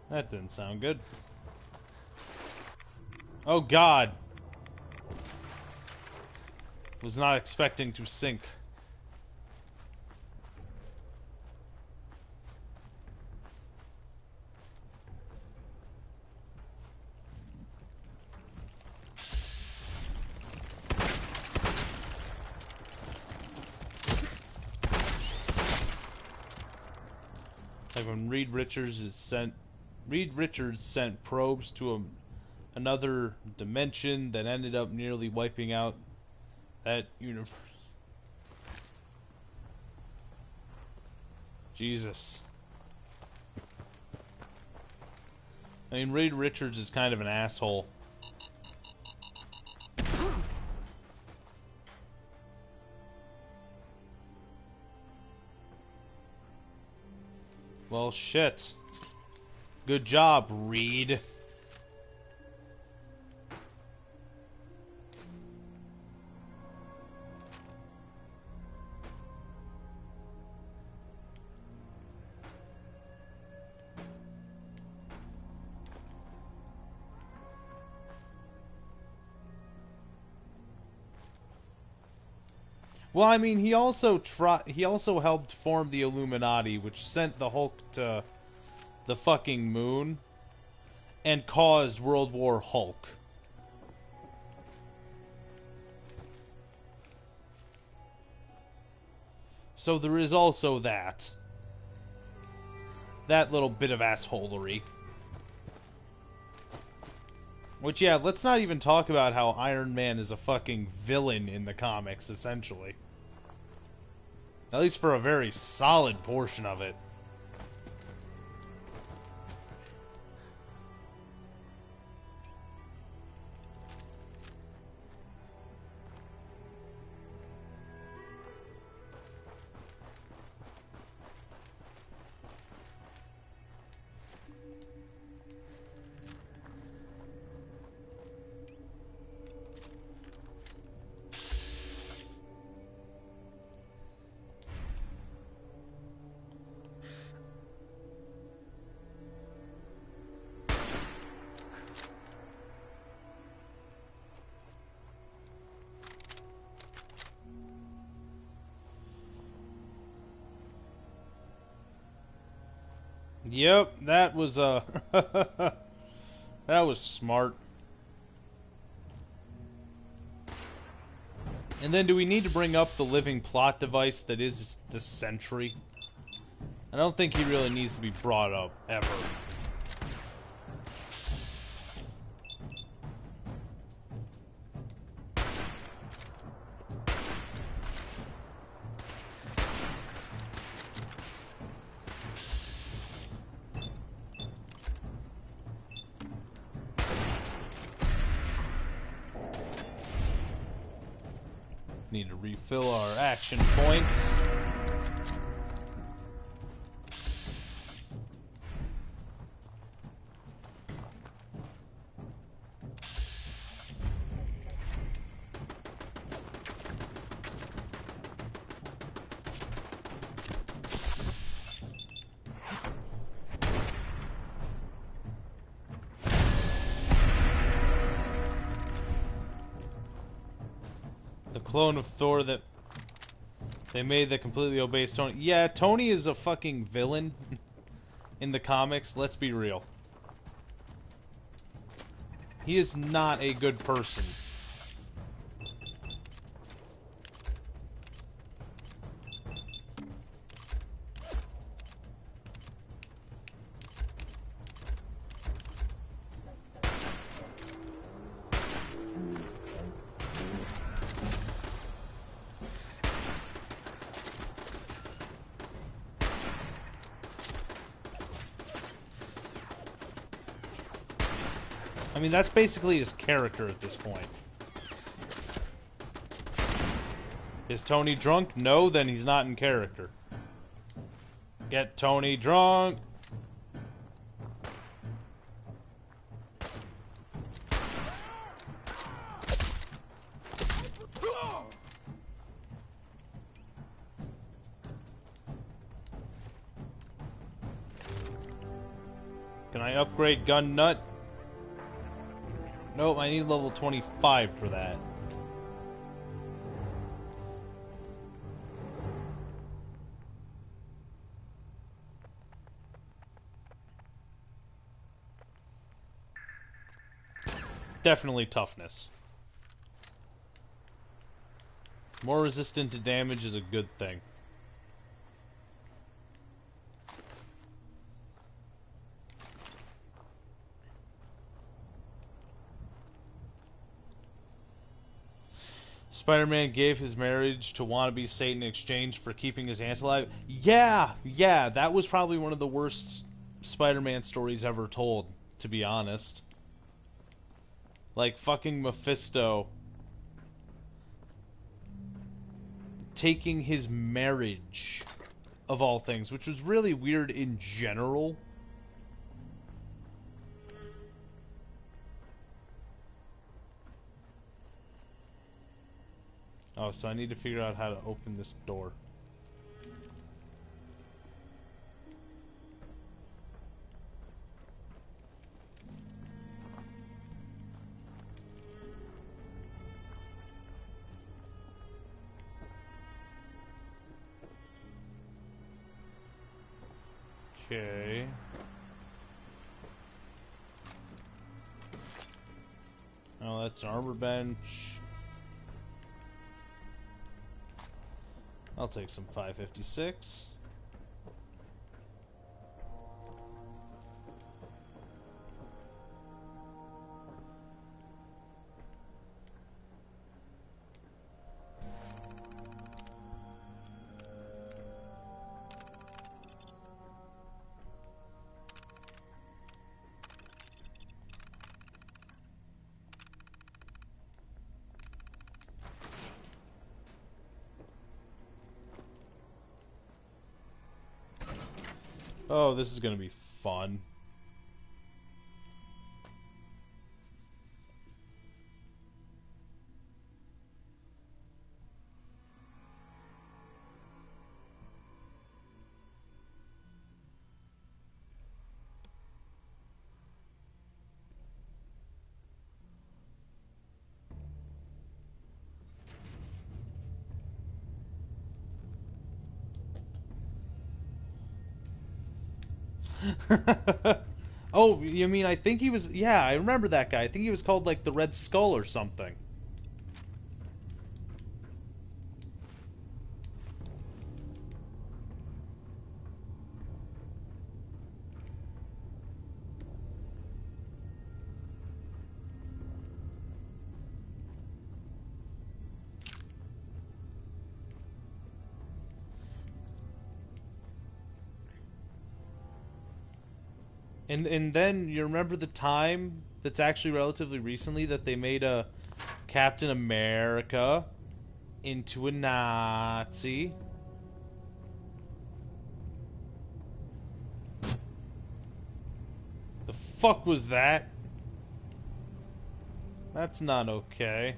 That didn't sound good. Oh God. Was not expecting to sink. Like when Reed Richards sent probes to another dimension that ended up nearly wiping out that universe. Jesus. I mean, Reed Richards is kind of an asshole. Well, shit. Good job, Reed. Well, I mean, he also helped form the Illuminati, which sent the Hulk to the fucking moon and caused World War Hulk. So there is also that little bit of assholery. Which, yeah, let's not even talk about how Iron Man is a fucking villain in the comics, essentially. At least for a very solid portion of it. Yep, that was that was smart. And then do we need to bring up the living plot device that is the Sentry? I don't think he really needs to be brought up, ever. Need to refill our action points. Clone of Thor that they made that completely obeys Tony. Yeah, Tony is a fucking villain in the comics, let's be real. He is not a good person. I mean, that's basically his character at this point. Is Tony drunk? No, then he's not in character. Get Tony drunk! Can I upgrade Gun Nut? Nope, I need level 25 for that. Definitely toughness. More resistant to damage is a good thing. Spider-Man gave his marriage to wannabe Satan in exchange for keeping his aunt alive. Yeah, that was probably one of the worst Spider-Man stories ever told, to be honest. Like, fucking Mephisto taking his marriage, of all things, which was really weird in general. Oh, so I need to figure out how to open this door. Okay. Oh, that's an armor bench. I'll take some 556. Oh, this is gonna be fun. Oh, you mean I think he was... Yeah, I remember that guy. I think he was called, like, the Red Skull or something. And then, you remember the time that's actually relatively recently that they made a Captain America into a Nazi? The fuck was that? That's not okay.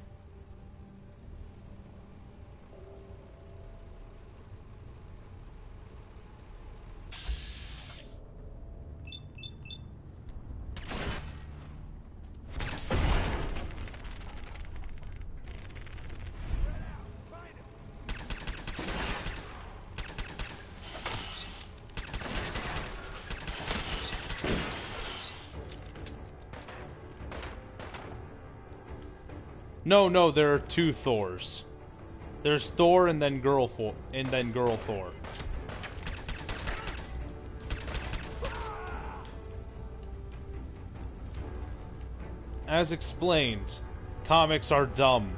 No, no, there are two Thors. There's Thor and then Girl Thor, Thor. As explained, comics are dumb.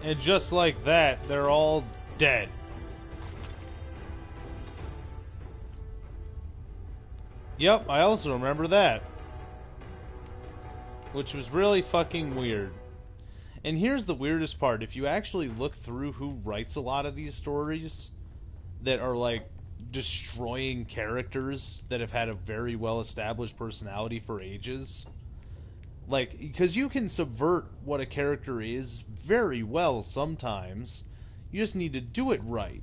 And just like that, they're all dead. Yep, I also remember that. Which was really fucking weird. And here's the weirdest part. If you actually look through who writes a lot of these stories that are like destroying characters that have had a very well established personality for ages, like, because you can subvert what a character is very well sometimes. You just need to do it right.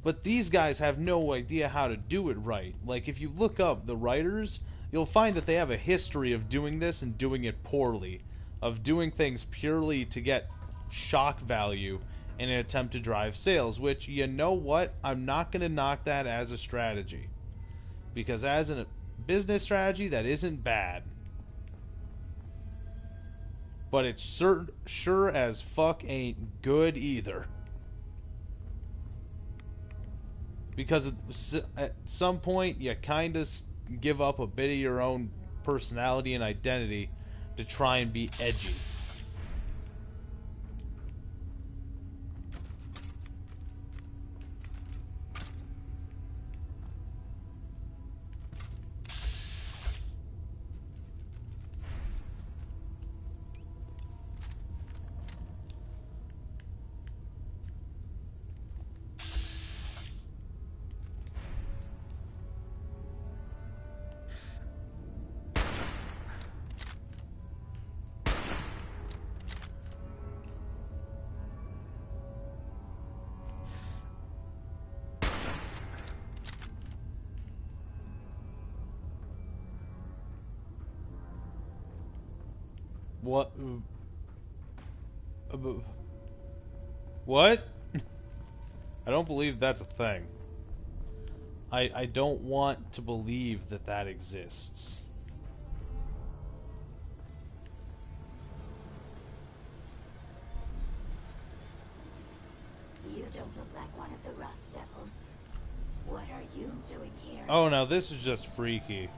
But these guys have no idea how to do it right. Like, if you look up the writers, you'll find that they have a history of doing this and doing it poorly. of doing things purely to get shock value in an attempt to drive sales, which, you know what, I'm not going to knock that as a strategy, because as a business strategy, that isn't bad, but it's sure as fuck ain't good either, because at some point you kind of give up a bit of your own personality and identity to try and be edgy. What? What? I don't believe that's a thing. I don't want to believe that that exists. You don't look like one of the Rust Devils. What are you doing here? Oh, now this is just freaky.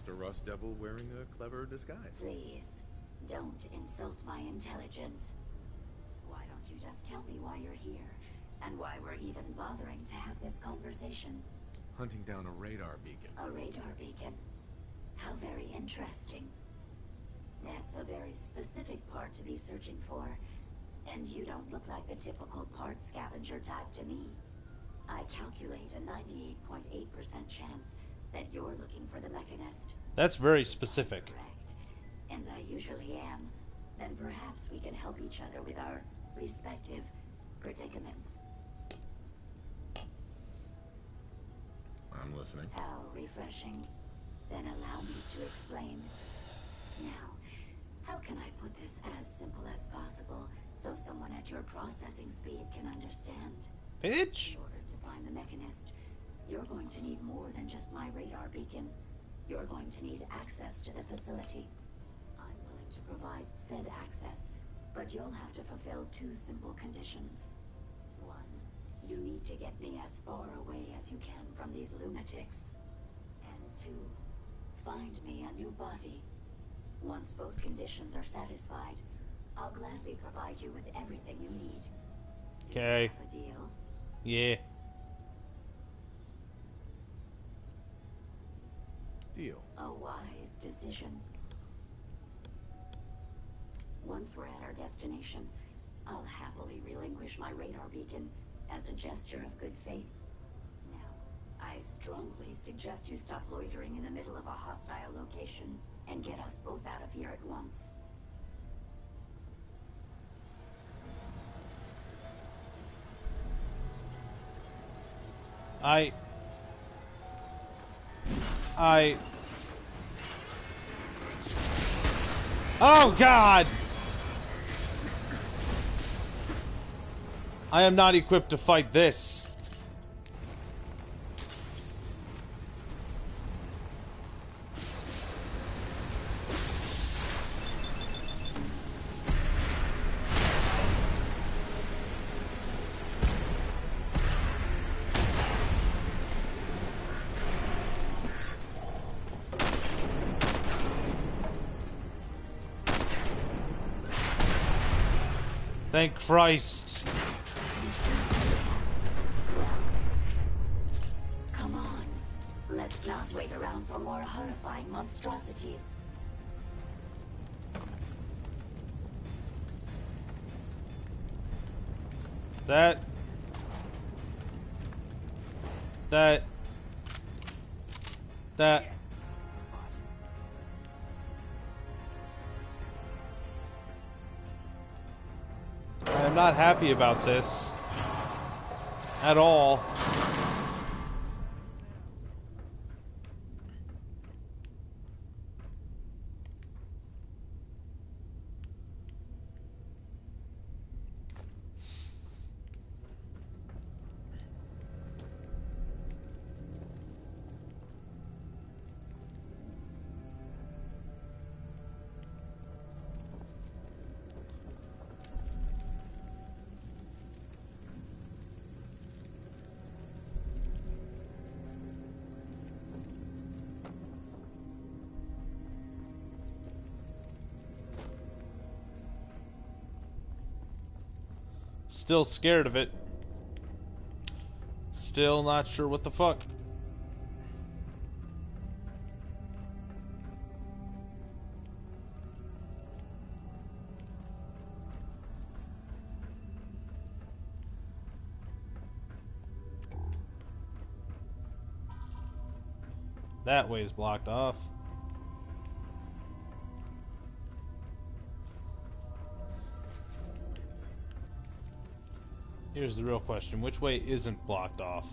A Rust Devil wearing a clever disguise. Please, don't insult my intelligence. Why don't you just tell me why you're here, and why we're even bothering to have this conversation? Hunting down a radar beacon. A radar beacon? How very interesting. That's a very specific part to be searching for, and you don't look like the typical part scavenger type to me. I calculate a 98.8% chance that you're looking for the Mechanist. That's very specific. Correct. And I usually am. Then perhaps we can help each other with our respective predicaments. I'm listening. How refreshing. Then allow me to explain. Now, how can I put this as simple as possible so someone at your processing speed can understand? Bitch! In order to find the Mechanist, you're going to need more than just my radar beacon. You're going to need access to the facility. I'm willing to provide said access, but you'll have to fulfill two simple conditions. One, you need to get me as far away as you can from these lunatics. And two, find me a new body. Once both conditions are satisfied, I'll gladly provide you with everything you need. Okay. Have a deal? Yeah. Deal. A wise decision. Once we're at our destination, I'll happily relinquish my radar beacon as a gesture of good faith. Now, I strongly suggest you stop loitering in the middle of a hostile location and get us both out of here at once. Oh, God! I am not equipped to fight this. Thank Christ. Come on. Let's not wait around for more horrifying monstrosities. That That. I'm not happy about this. At all. Still scared of it. Still not sure what the fuck. That way is blocked off. Here's the real question. Which way isn't blocked off?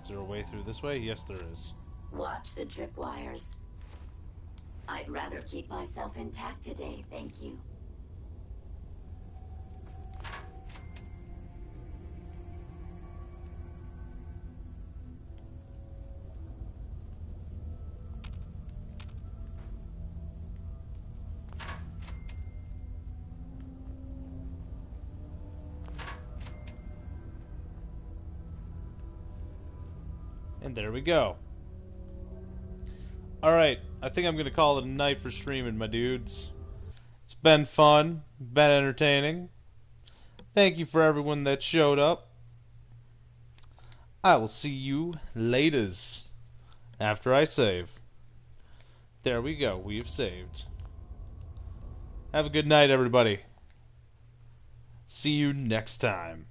Is there a way through this way? Yes, there is. Watch the tripwires. I'd rather keep myself intact today, thank you. And there we go. Alright, I think I'm going to call it a night for streaming, my dudes. It's been fun, been entertaining. Thank you for everyone that showed up. I will see you laters after I save. There we go, we've saved. Have a good night, everybody. See you next time.